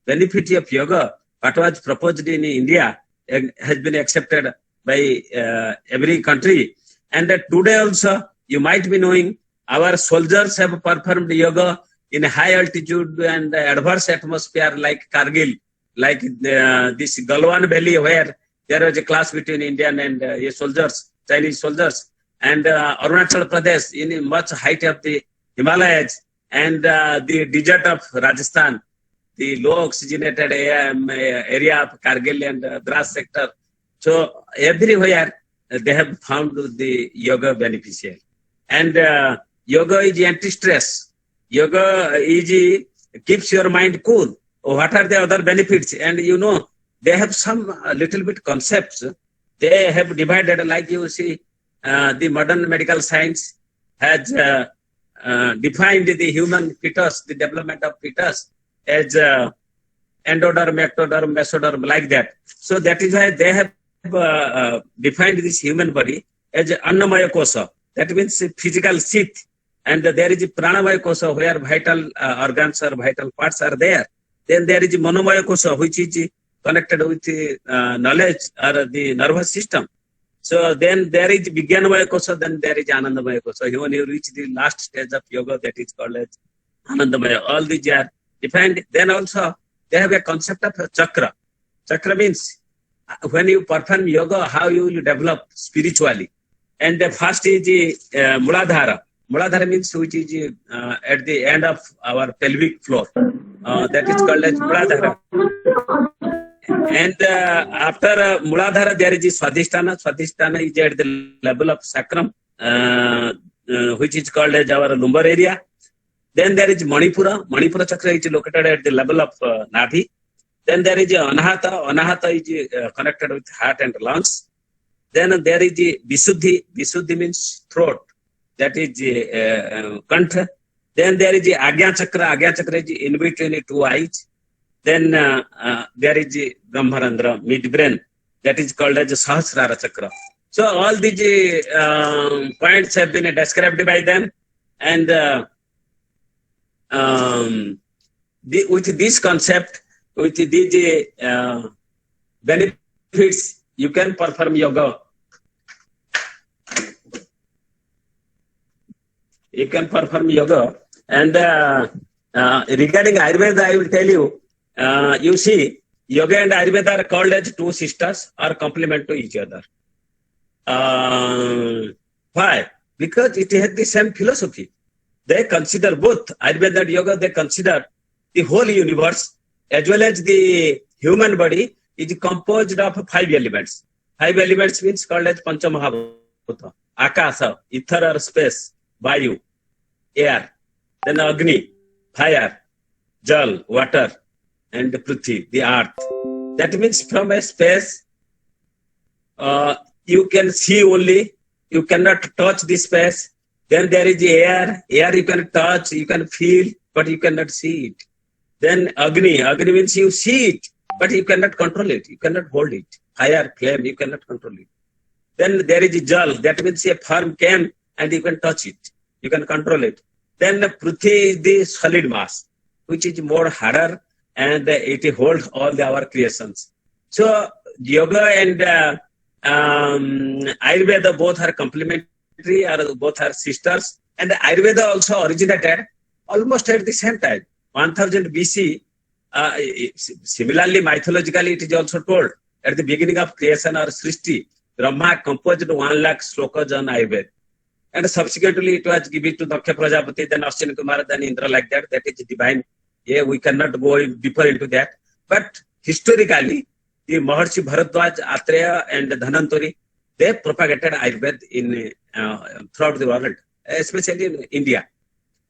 benefit of yoga, what was proposed in India has been accepted by every country. And today also, you might be knowing, our soldiers have performed yoga in high altitude and adverse atmosphere like Kargil, like this Galwan Valley, where there was a clash between Indian and soldiers, Chinese soldiers, and Arunachal Pradesh in much height of the Himalayas, and the desert of Rajasthan, the low oxygenated area of Kargil and Dras sector. So everywhere they have found the yoga beneficial. And yoga is anti-stress. Yoga is keeps your mind cool. What are the other benefits? And you know, they have some little bit concepts. They have divided, like you see, the modern medical science has defined the human fetus, the development of fetus, as endoderm, ectoderm, mesoderm, like that. So that is why they have defined this human body as Annamaya Kosa. That means physical sheath. And there is a Pranamaya Kosa, where vital organs or vital parts are there. Then there is a Manomaya Kosa, which is connected with knowledge or the nervous system. So then there is Vijnanamaya Kosa, then there is Anandamaya Kosa. When you reach the last stage of yoga, that is called as Anandamaya. All these are defined. Then also they have a concept of chakra. Chakra means when you perform yoga, how you will develop spiritually. And the first is Muladhara. Muladhara means which is at the end of our pelvic floor. That is called as Muladhara. And after Muladhara, there is Swadhisthana. Swadhisthana is at the level of sacrum, which is called as our lumbar area. Then there is Manipura. Manipura chakra is located at the level of Navi. Then there is Anahata. Anahata is connected with heart and lungs. Then there is Visuddhi. Visuddhi means throat. That is Kantha. Then there is Agya chakra. Agya chakra is in between two eyes. Then there is Brahmarandra, midbrain. That is called as Sahasrara chakra. So all these points have been described by them. And with this concept, with these benefits, you can perform yoga. You can perform yoga. And regarding Ayurveda, I will tell you, you see, yoga and Ayurveda are called as two sisters or complement to each other. Why? Because it has the same philosophy. They consider both Ayurveda and yoga, they consider the whole universe as well as the human body is composed of 5 elements. 5 elements means called as Panchamahabhuta. Akasa, ether or space, Vayu, air, then Agni, fire, Jal, water, and Prithvi, the earth. That means from a space, you can see only, you cannot touch the space. Then there is air. Air you can touch, you can feel, but you cannot see it. Then Agni. Agni means you see it, but you cannot control it. You cannot hold it. Fire, flame, you cannot control it. Then there is Jal. That means a firm came and you can touch it. You can control it. Then Prithvi is the solid mass, which is more harder and it holds all our creations. So yoga and Ayurveda both are complementary, or both are sisters. And Ayurveda also originated almost at the same time, 1000 BC. Similarly, mythologically, it is also told at the beginning of creation or Srishti, Brahma composed 1 lakh slokas on Ayurveda. And subsequently, it was given to Daksha Prajapati, then Ashwini Kumara, then Indra, like that. That is divine. Yeah, we cannot go deeper into that. But historically, the Maharshi Bharadwaj, Atreya, and Dhanvantari, they propagated Ayurveda in throughout the world, especially in India.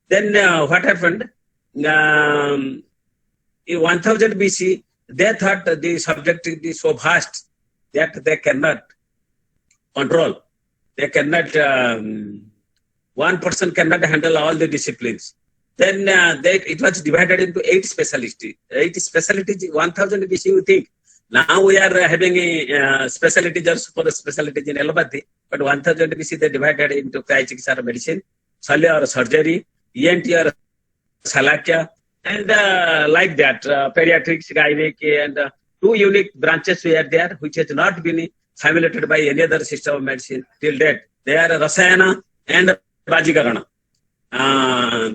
Then what happened? In 1000 BC, they thought the subject is so vast that they cannot control. They cannot, one person cannot handle all the disciplines. Then it was divided into 8 specialties. 8 specialties, 1000 BC, you think. Now we are having a specialty just for the specialties in allopathy, but 1000 BC they divided into Chikiৎসা or medicine, Shalya or surgery, ENT or Salakya, and like that, pediatrics, gynec, and 2 unique branches were there, which has not been simulated by any other system of medicine till date. They are Rasayana and Bajikarana.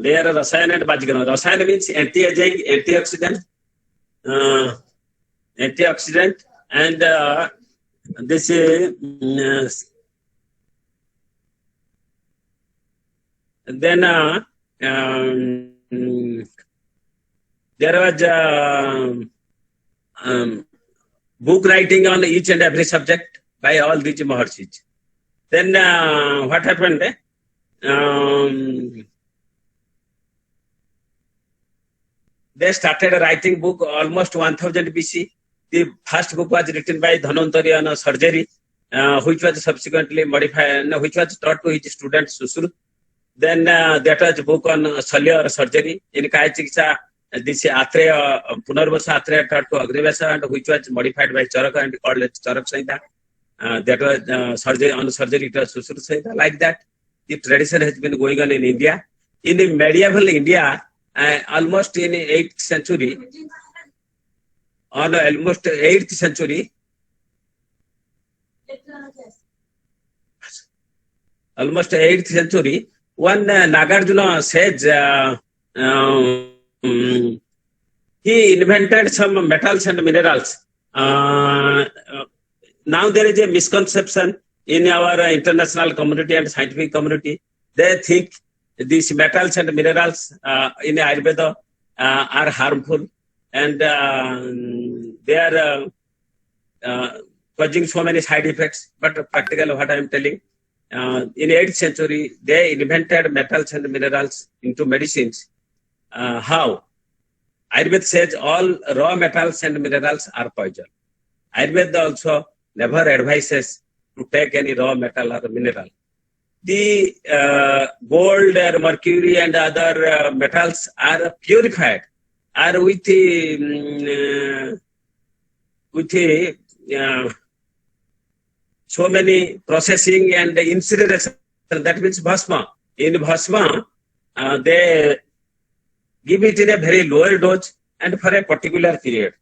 They are Rasayana and Bajikarana. Rasayana means anti-aging, antioxidant, and this then there was book writing on each and every subject by all these Maharshis. Then what happened? They started writing book almost 1000 BC. The first book was written by Dhanvantari on surgery, which was subsequently modified, which was taught to his student Sushrut. Then that was a book on Shalya or surgery. In Kaya Chikitsa, this Atreya, Punarvasa Atreya taught to Agrivasa, and which was modified by Charaka and called it Charak Samhita. That was surgery on surgery, it was Sushrut Samhita. Like that, the tradition has been going on in India. In the medieval India, almost in 8th century, almost 8th century, one Nagarjuna says he invented some metals and minerals. Now there is a misconception in our international community and scientific community. They think these metals and minerals in Ayurveda are harmful, and they are causing so many side effects. But practically, what I am telling, in 8th century, they invented metals and minerals into medicines. How? Ayurveda says all raw metals and minerals are poison. Ayurveda also never advises to take any raw metal or mineral. The gold or mercury and other metals are purified, are with so many processing and incineration. That means bhasma. In bhasma, they give it in a very lower dose and for a particular period.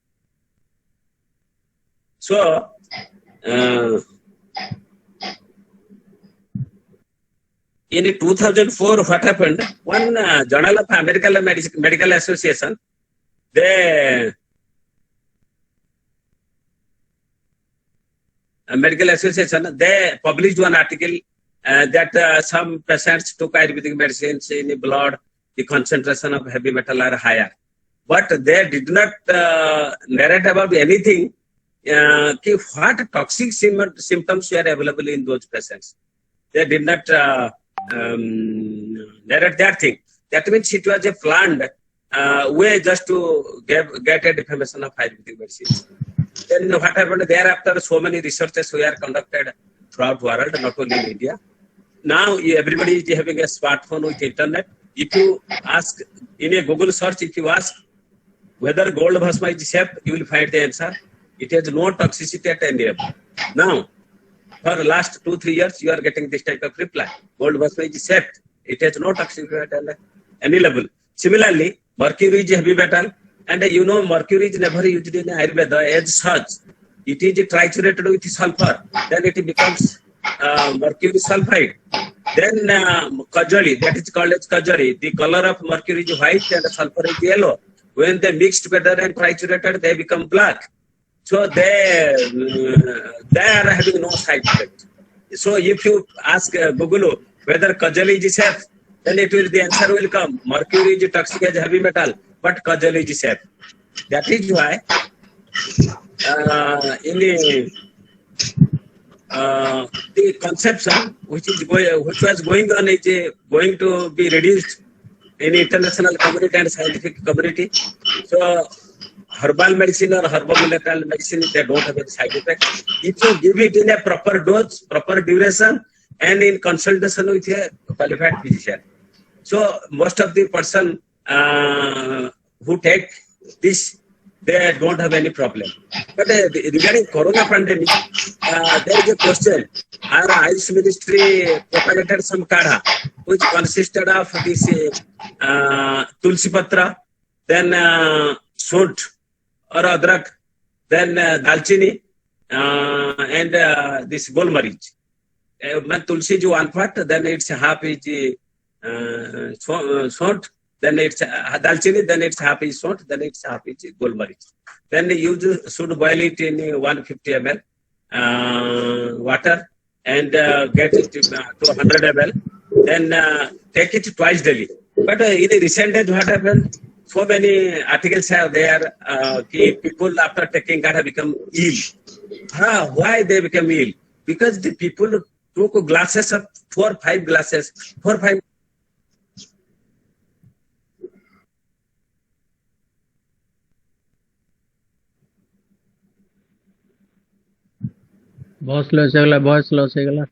So, in 2004, what happened? One Journal of American Medical Association, they published one article that some patients took Ayurvedic medicines in the blood, the concentration of heavy metal are higher. But they did not narrate about anything what toxic symptoms were available in those patients. They did not narrate that thing. That means it was a planned way just to get a defamation of Ayurvedic medicine. Then what happened thereafter? So many researches were conducted throughout the world, not only in India. Now everybody is having a smartphone with internet. If you ask in a Google search, if you ask whether gold bhasma is safe, you will find the answer. It has no toxicity at any level. Now, for the last 2-3 years, you are getting this type of reply. Gold bhasma is safe. It has no toxicity at any level. Similarly, mercury is heavy metal, and you know mercury is never used in Ayurveda as such. It is triturated with sulfur. Then it becomes mercury sulfide. Then kajari, that is called as kajari. The color of mercury is white and sulfur is yellow. When they mix together and triturated, they become black. So they are having no side effect. So if you ask Google whether kajali is safe, then the answer will come. Mercury is toxic as heavy metal, but kajali is safe. That is why the conception which was going on is going to be reduced in international community and scientific community. So herbal medicine or herbal mineral medicine, they don't have any side effects. If you give it in a proper dose, proper duration, and in consultation with a qualified physician. So most of the person who take this, they don't have any problem. But regarding corona pandemic, there is a question. Our Ayush Ministry propagated some kadha, which consisted of this tulsi patra, then salt or adrak, then dalchini, and this golmarich. When tulsi is 1 part, then it's half is salt, then it's dalchini, then it's half is salt, then it's half is golmarich. Then you should boil it in 150 ml water and get it to 100 ml. Then take it twice daily. But in the recent days, what happened? So many articles are there. People after taking kadha become ill. Why they become ill? Because the people took glasses of 4 or 5 glasses, 4 or 5. Voice loss हो गला.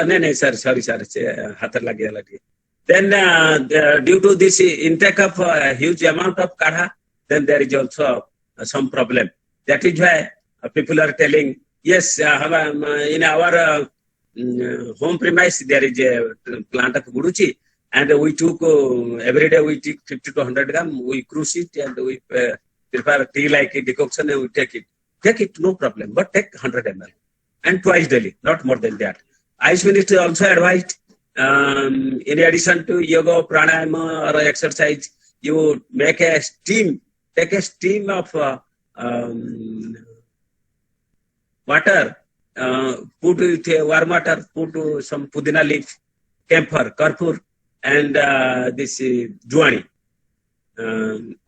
No, sorry, hath lag gaya. Then due to this intake of huge amount of kadha, then there is also some problem. That is why people are telling, yes, in our home premise there is a plant of guduchi, and we took every day we take 50 to 100 gram, we crush it and we prepare tea like a decoction and we take it. Take it, no problem, but take 100 ml and twice daily, not more than that. Ayush Ministry also advised, in addition to yoga, pranayama or exercise, you make a steam, take a steam of water, put with warm water, put some pudina leaf, camphor, karpur, and this juani.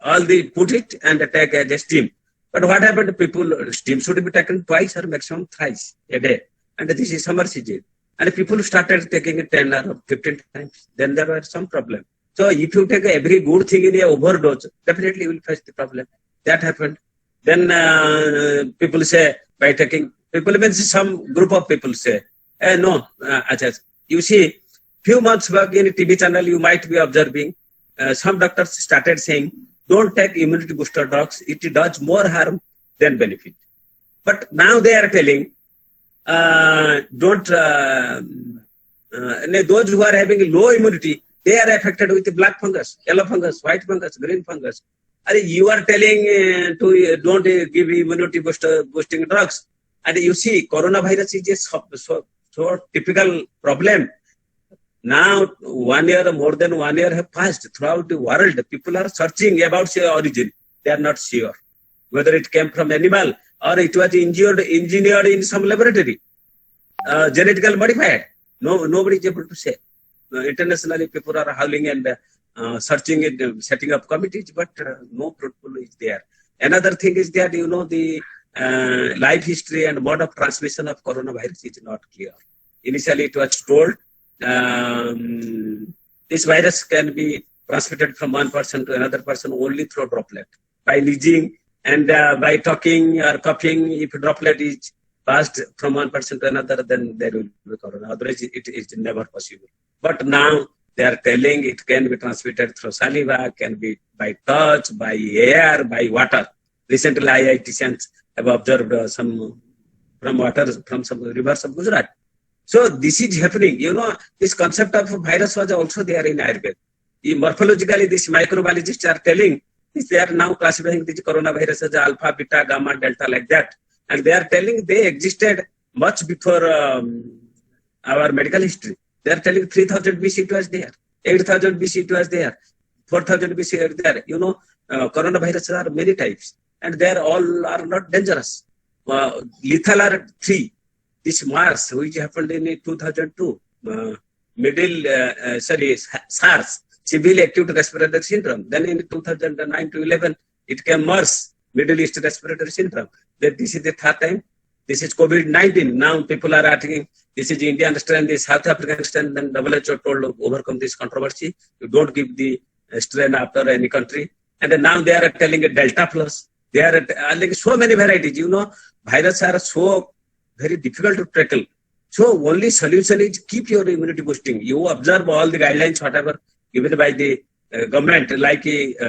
All the put it and take as a steam. But what happened? People steam should be taken twice or maximum thrice a day, and this is summer season. And people started taking it 10 or 15 times. Then there was some problem. So if you take every good thing in a overdose, definitely you will face the problem. That happened. Then people say by taking, people means some group of people say, no, you see, few months back in a TV channel, you might be observing, some doctors started saying, don't take immunity booster drugs. It does more harm than benefit. But now they are telling, those who are having low immunity, they are affected with black fungus, yellow fungus, white fungus, green fungus. You are telling don't give immunity boosting drugs. And you see, coronavirus is a so typical problem. Now, 1 year, more than 1 year have passed throughout the world. People are searching about its origin. They are not sure whether it came from animal or it was engineered in some laboratory, genetically modified. Nobody is able to say. Internationally, people are howling and searching it, setting up committees, but no protocol is there. Another thing is that, the life history and mode of transmission of coronavirus is not clear. Initially, it was told this virus can be transmitted from one person to another person only through droplet. By sneezing and by talking or coughing, if a droplet is passed from one person to another, then there will be corona. Otherwise, it is never possible. But now they are telling it can be transmitted through saliva, can be by touch, by air, by water. Recently, IITians have observed some from water from some rivers of Gujarat. So this is happening. This concept of virus was also there in Ayurveda. Morphologically, these microbiologists are telling they are now classifying this coronavirus as alpha, beta, gamma, delta, like that. And they are telling they existed much before our medical history. They are telling 3000 BC it was there, 8000 BC it was there, 4000 BC it was there. Coronaviruses are many types, and they are all are not dangerous. Lethal are 3. This SARS, which happened in 2002, SARS, Civil Acute Respiratory Syndrome. Then in 2009 to 11, it came MERS, Middle East Respiratory Syndrome. Then this is the third time. This is COVID-19. Now people are asking, this is Indian strain, this South African strain. Then WHO told to overcome this controversy. You don't give the strain after any country. And then now they are telling a Delta Plus. They are like so many varieties. Viruses are so very difficult to tackle. So only solution is keep your immunity boosting. You observe all the guidelines, whatever given by the government, like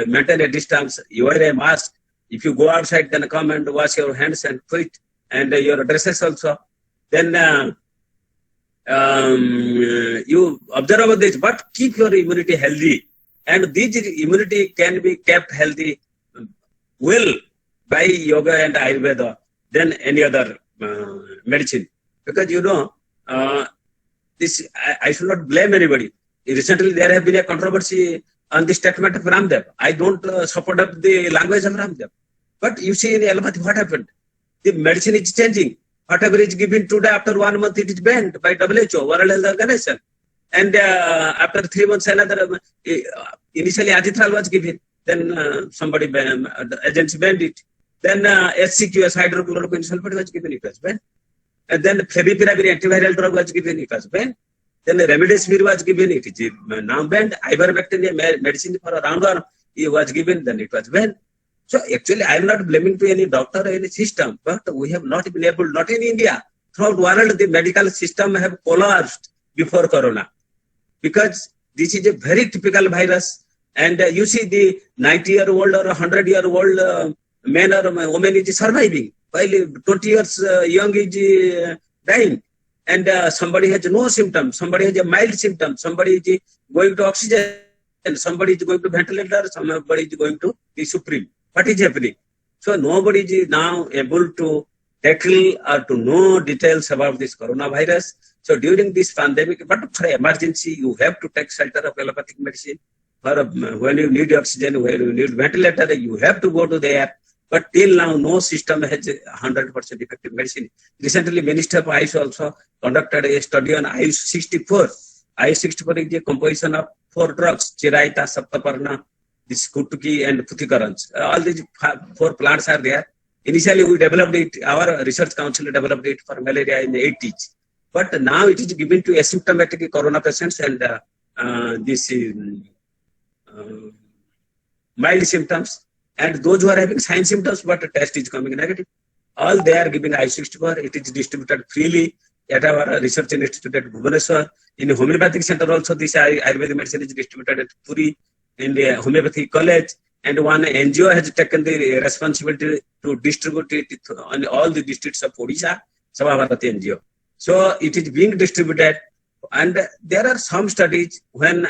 maintain a distance, you wear a mask. If you go outside, then come and wash your hands and feet and your dresses also. Then you observe this, but keep your immunity healthy. And this immunity can be kept healthy well by yoga and Ayurveda than any other medicine. Because this I should not blame anybody. Recently there have been a controversy on the statement of Ramdev. I don't support up the language of Ramdev. But you see in allopathy what happened? The medicine is changing. Whatever is given today, after 1 month it is banned by WHO, World Health Organization. And after 3 months another, initially Azithral was given. Then somebody banned, the agency banned it. Then HCQS, hydrochloroquine sulfate was given, it was banned. And then favipiravir antiviral drug was given, it was banned. Then remdesivir was given, it is now banned. Ivermectin medicine for a round arm was given, then it was banned. So actually I am not blaming to any doctor or any system, but we have not been able, not in India, throughout the world the medical system have collapsed before corona. Because this is a very typical virus. And you see the 90-year-old or 100-year-old man or woman is surviving, while 20 years young is dying. And somebody has no symptoms, somebody has a mild symptom, somebody is going to oxygen, and somebody is going to ventilator, somebody is going to the supreme. What is happening? So nobody is now able to tackle or to know details about this coronavirus. So during this pandemic, but for emergency, you have to take shelter of allopathic medicine. For when you need oxygen, when you need ventilator, you have to go to there. But till now, no system has 100% effective medicine. Recently, Minister of Ayush also conducted a study on Ayush 64. Ayush 64 is a composition of 4 drugs: Chiraita, Saptaparna, this Kutuki, and Puthikarans. All these 4 plants are there. Initially, we developed it, our research council developed it for malaria in the 80s. But now it is given to asymptomatic corona patients and this mild symptoms. And those who are having sign symptoms, but the test is coming negative, all they are giving I-64. It is distributed freely at our research institute at Bhubaneswar. In homeopathic center also, this Ayurvedic medicine is distributed at Puri in the homeopathy college. And one NGO has taken the responsibility to distribute it on all the districts of Odisha, Sabhabharati NGO. So it is being distributed. And there are some studies when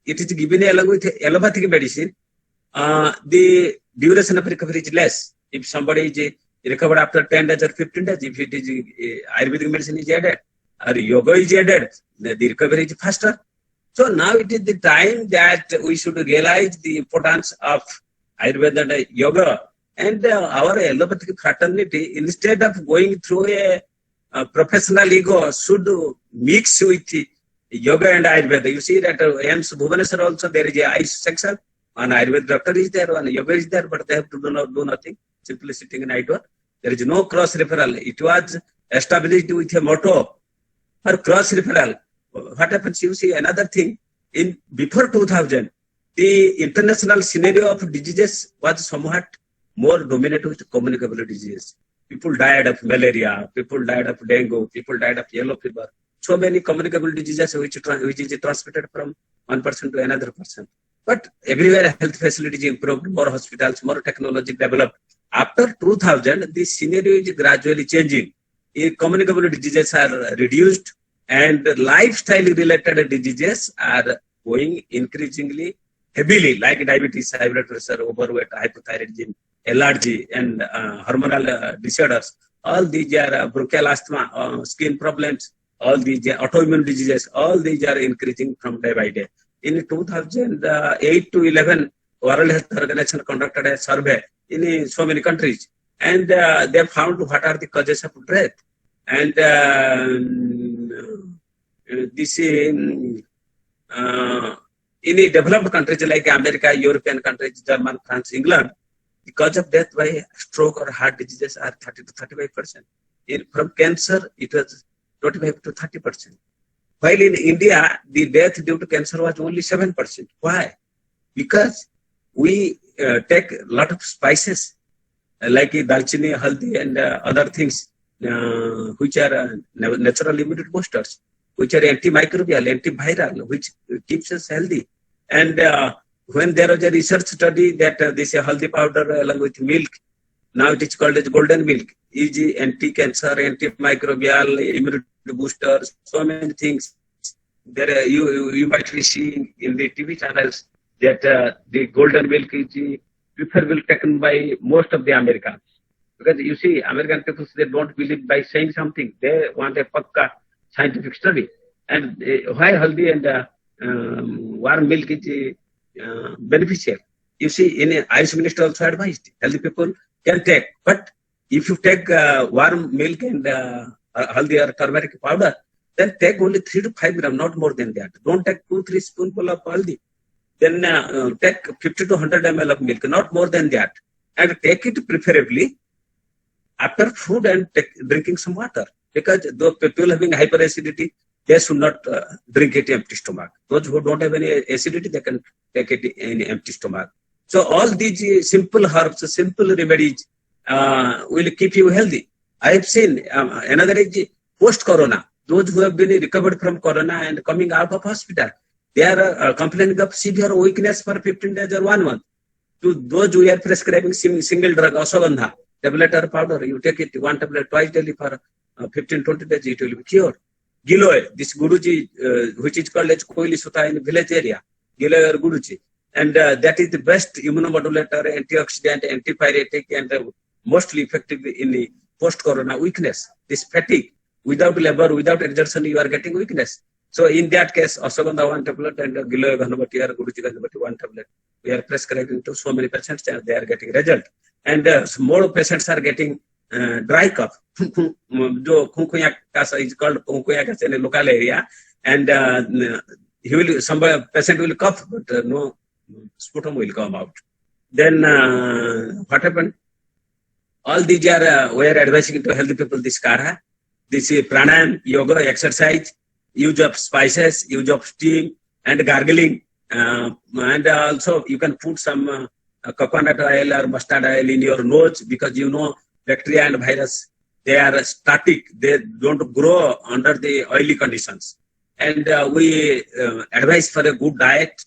it is given along with allopathic medicine, the duration of recovery is less. If somebody is recovered after 10 days or 15 days, if it is Ayurvedic medicine is added or yoga is added, the recovery is faster. So now it is the time that we should realize the importance of Ayurveda and yoga. And our allopathic fraternity, instead of going through a professional ego, should mix with yoga and Ayurveda. You see that AIMS Bhubaneswar also, there is a Ayush section. One Ayurveda doctor is there, one yoga is there, but they have to do nothing, simply sitting in night work. There is no cross referral. It was established with a motto for cross referral. What happens? You see another thing. In before 2000, the international scenario of diseases was somewhat more dominant with communicable diseases. People died of malaria, people died of dengue, people died of yellow fever. So many communicable diseases which is transmitted from one person to another person. But everywhere health facilities improved, more hospitals, more technology developed. After 2000, the scenario is gradually changing. Communicable diseases are reduced and lifestyle-related diseases are going increasingly heavily, like diabetes, high blood pressure, overweight, hypothyroidism, allergy, and hormonal disorders. All these are bronchial asthma, skin problems, all these are autoimmune diseases. All these are increasing from day by day. In 2008 to 11, World Health Organization conducted a survey in so many countries, and they found what are the causes of death. And this in developed countries like America, European countries, Germany, France, England, the cause of death by stroke or heart diseases are 30 to 35%. From cancer, it was 25 to 30%. While in India, the death due to cancer was only 7%. Why? Because we take a lot of spices like dalchini, haldi, and other things which are natural immunity boosters, which are antimicrobial, antiviral, which keeps us healthy. And when there was a research study that this haldi powder along with milk, now it is called as golden milk, is anti-cancer, antimicrobial, immunity boosters, so many things. There you might be seeing in the TV channels that the golden milk is preferable taken by most of the Americans. Because you see, American people, they don't believe by saying something. They want a pakka scientific study. And why haldi and warm milk is beneficial? You see, in Ayush Minister also advised, healthy people can take. But if you take warm milk and haldi or turmeric powder, then take only 3 to 5 grams, not more than that. Don't take 2-3 spoonful of haldi. Then take 50 to 100 ml of milk, not more than that. And take it preferably after food and drinking some water. Because those people having hyperacidity, they should not drink it empty stomach. Those who don't have any acidity, they can take it in empty stomach. So all these simple herbs, simple remedies will keep you healthy. I have seen another is post-corona. Those who have been recovered from corona and coming out of hospital, they are complaining of severe weakness for 15 days or 1 month. To those who are prescribing single drug, ashwagandha, tablet or powder, you take it 1 tablet twice daily for 15-20 days, it will be cured. Giloy, this Guruji, which is called as Koili Sutta in village area, Giloy or Guruji. And that is the best immunomodulator, antioxidant, antipyretic, and mostly effective in the post-corona weakness. This fatigue, without labor, without exertion, you are getting weakness. So in that case, ashwagandha 1 tablet and Giloy Ghanabati or Guruji Ghanabati 1 tablet, we are prescribing to so many patients and they are getting result. and more patients are getting dry cough. जो खुंखुया का is called खुंखुया का in a local area, and some patient will cough, but no sputum will come out. Then what happened? All these are we are advising to healthy people this kara. This is pranayam, yoga, exercise, use of spices, use of steam, and gargling. And also you can put some coconut oil or mustard oil in your nose, because you know bacteria and virus, they are static. They don't grow under the oily conditions. And we advise for a good diet.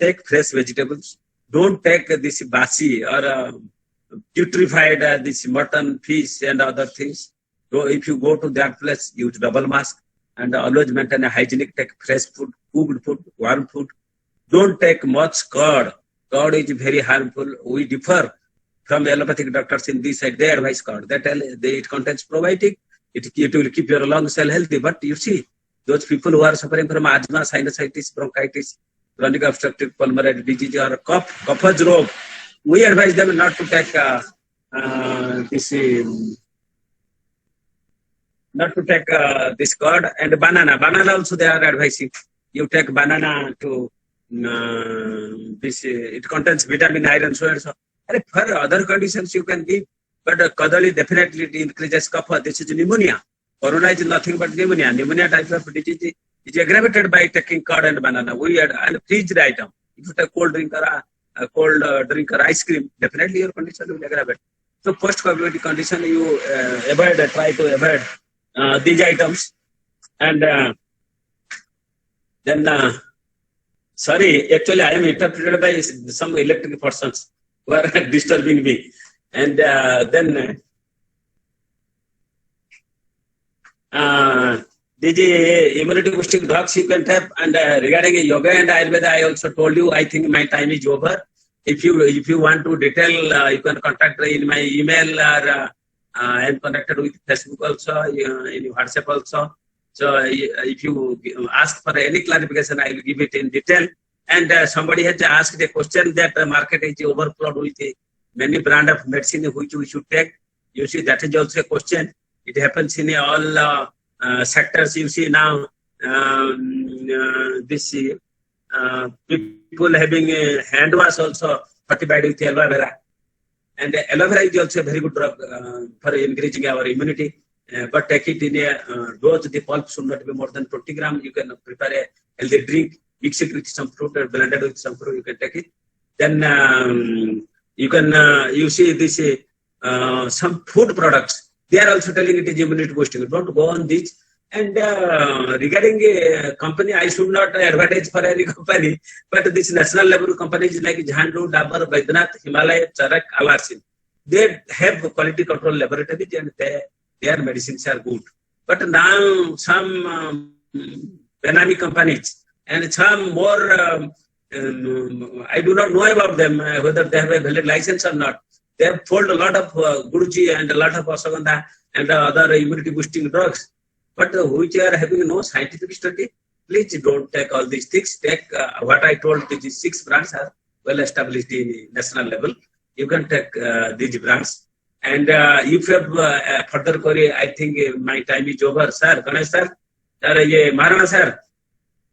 Take fresh vegetables. Don't take this basi or putrefied this mutton, fish, and other things. So if you go to that place, use double mask and always maintain a hygienic. Take fresh food, cooked food, warm food. Don't take much curd. Curd is very harmful. We differ from allopathic doctors in this side. They advise curd. It contains probiotic. It will keep your lung cell healthy. But you see, those people who are suffering from asthma, sinusitis, bronchitis, chronic obstructive pulmonary disease, or cough rog, we advise them not to take this curd and banana. Banana also they are advising. You take banana to it contains vitamin, iron, so and so. And for other conditions you can give, but kadali definitely it increases cough. This is pneumonia. Corona is nothing but pneumonia. Pneumonia type of disease is aggravated by taking curd and banana. We add and freeze item. If you take cold drink or ice cream, definitely your condition will aggravate. So post-COVID condition, you try to avoid these items. And then, sorry, actually I am interpreted by some electric persons who are disturbing me. And then these immunity boosting drugs you can have. And regarding yoga and Ayurveda, I also told you, I think my time is over. If you want to detail, you can contact in my email, or I am connected with Facebook also, in WhatsApp also. So if you ask for any clarification, I will give it in detail. And somebody has asked a question that the market is overflowed with many brand of medicine which we should take. You see, that is also a question. It happens in all sectors. You see now this people having a hand wash also fortified with aloe vera. And aloe vera is also a very good drug for increasing our immunity. But take it in a dose. The pulp should not be more than 20 grams. You can prepare a healthy drink, mix it with some fruit or blended with some fruit. You can take it. Then you can you see this some food products. They are also telling it is immunity boosting. Don't go on this. And regarding a company, I should not advertise for any company, but this national level companies like Jhandu, Dabur, Baidyanath, Himalaya, Charak, Alarsin, they have quality control laboratories and their medicines are good. But now some Benami companies and some more, I do not know about them, whether they have a valid license or not. They have sold a lot of Guruji and a lot of Ashwagandha and other immunity boosting drugs. But which are having no scientific study, please don't take all these things. Take what I told, these 6 brands are well established in national level. You can take these brands. And if you have further query, I think my time is over. Sir, Ganesh sir, Maharana sir,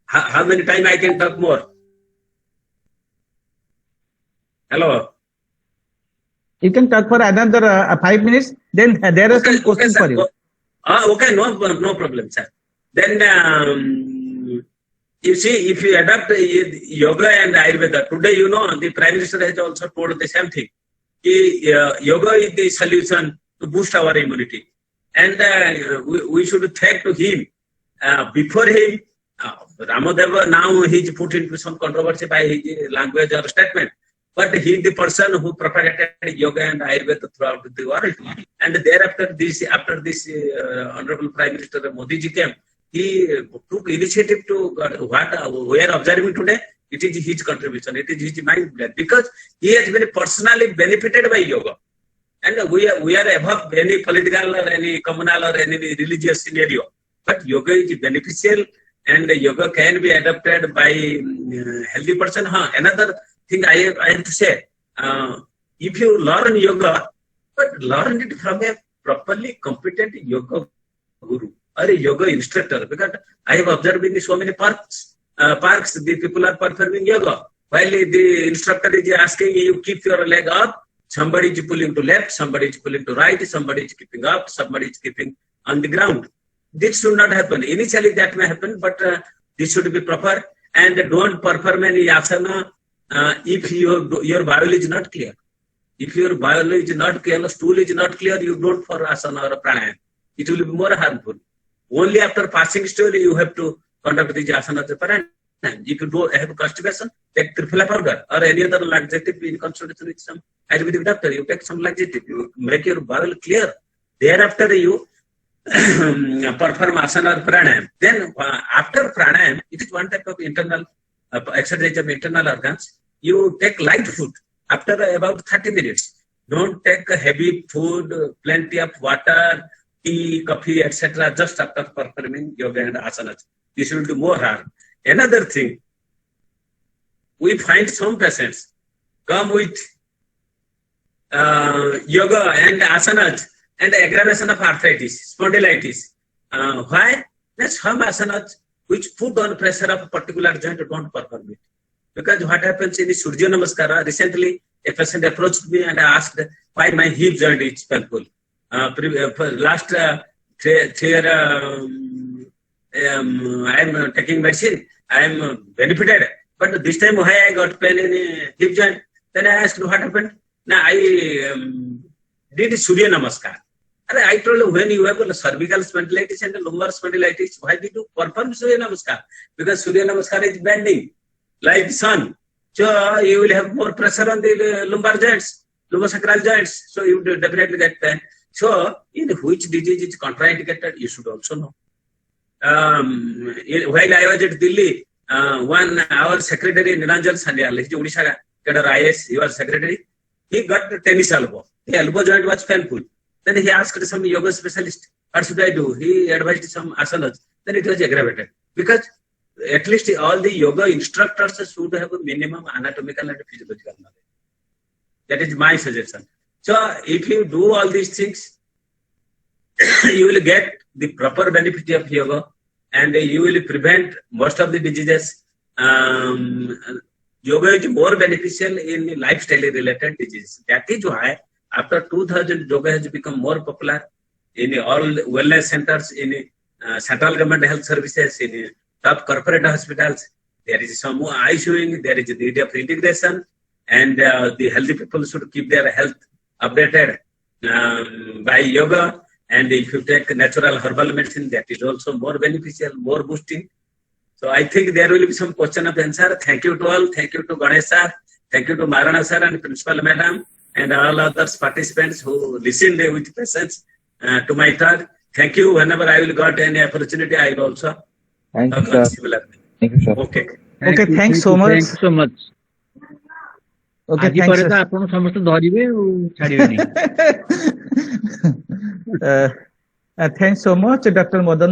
how many time I can talk more? Hello? You can talk for another 5 minutes. Then there are some questions for you. Okay, no problem, sir. Then you see, if you adapt yoga and Ayurveda, today you know the Prime Minister has also told the same thing. Yoga is the solution to boost our immunity, and we should thank to him. Before him, Ramadeva now he's put into some controversy by his language or statement. But he is the person who propagated yoga and Ayurveda throughout the world. And thereafter, after this Honorable Prime Minister Modi ji came, he took initiative to what we are observing today. It is his contribution. It is his mind blend, because he has been personally benefited by yoga. And we are above any political or any communal or any religious scenario. But yoga is beneficial, and yoga can be adopted by healthy person. Another thing I have to say, if you learn yoga, but learn it from a properly competent yoga guru or a yoga instructor, because I have observed in so many parks, the people are performing yoga. While the instructor is asking you keep your leg up, somebody is pulling to left, somebody is pulling to right, somebody is keeping up, somebody is keeping on the ground. This should not happen. Initially that may happen, but this should be proper. And don't perform any asana if your bowel is not clear. If your bowel is not clear, stool is not clear, you don't for asana or pranayama. It will be more harmful. Only after passing stool you have to conduct these asanas or pranayama. If you don't have constipation, take triphala powder or any other laxative in consultation with some Ayurvedic doctor. You take some laxative, you make your bowel clear. Thereafter you perform asana or pranayama. Then after pranayama, it is one type of internal exercise of internal organs. You take light food after about 30 minutes. Don't take heavy food, plenty of water, tea, coffee, etc. just after performing yoga and asanas. This will do more harm. Another thing, we find some patients come with yoga and asanas and aggravation of arthritis, spondylitis. Why? There's some asanas which put on pressure of a particular joint, don't perform it. Because what happens in the Surya Namaskara, recently a patient approached me and asked why my hip joint is painful. Last 3 years, I am taking medicine, I am benefited. But this time why I got pain in hip joint? Then I asked what happened. Now I did Surya Namaskar. I told you, when you have a cervical spondylitis and a lumbar spondylitis, why did you perform Surya Namaskar? Because Surya Namaskar is bending like sun. So you will have more pressure on the lumbar joints, lumbosacral joints. So you will definitely get pain. So in which disease is contraindicated, you should also know. While I was at Delhi, our secretary Niranjan Sanyal, he is Odisha cadre IS, he was secretary. He got tennis elbow. The elbow joint was painful. Then he asked some yoga specialist, what should I do? He advised some asanas. Then it was aggravated. Because at least all the yoga instructors should have a minimum anatomical and physiological knowledge. That is my suggestion. So if you do all these things, you will get the proper benefit of yoga and you will prevent most of the diseases. Yoga is more beneficial in lifestyle related diseases. That is why after 2000, yoga has become more popular in all wellness centers, in central government health services, in top corporate hospitals. There is some eye showing, there is a need of integration, and the healthy people should keep their health updated by yoga. And if you take natural herbal medicine, that is also more beneficial, more boosting. So I think there will be some question of answer. Thank you to all. Thank you to Ganesh sir. Thank you to Marana sir and Principal Madam and all others participants who listened with patience to my talk. Thank you. Whenever I will got any opportunity, I will also Thank you, talk on sir. similar. Thank you, sir. Okay. Okay, thanks so much. Thank you so much. Okay, ଆଜି thanks. ପରେ ତ ଆପଣ ସମସ୍ତେ ଧରିବେ ଆଉ ଛାଡ଼ିବେନି। Thanks so much, Dr. Madan.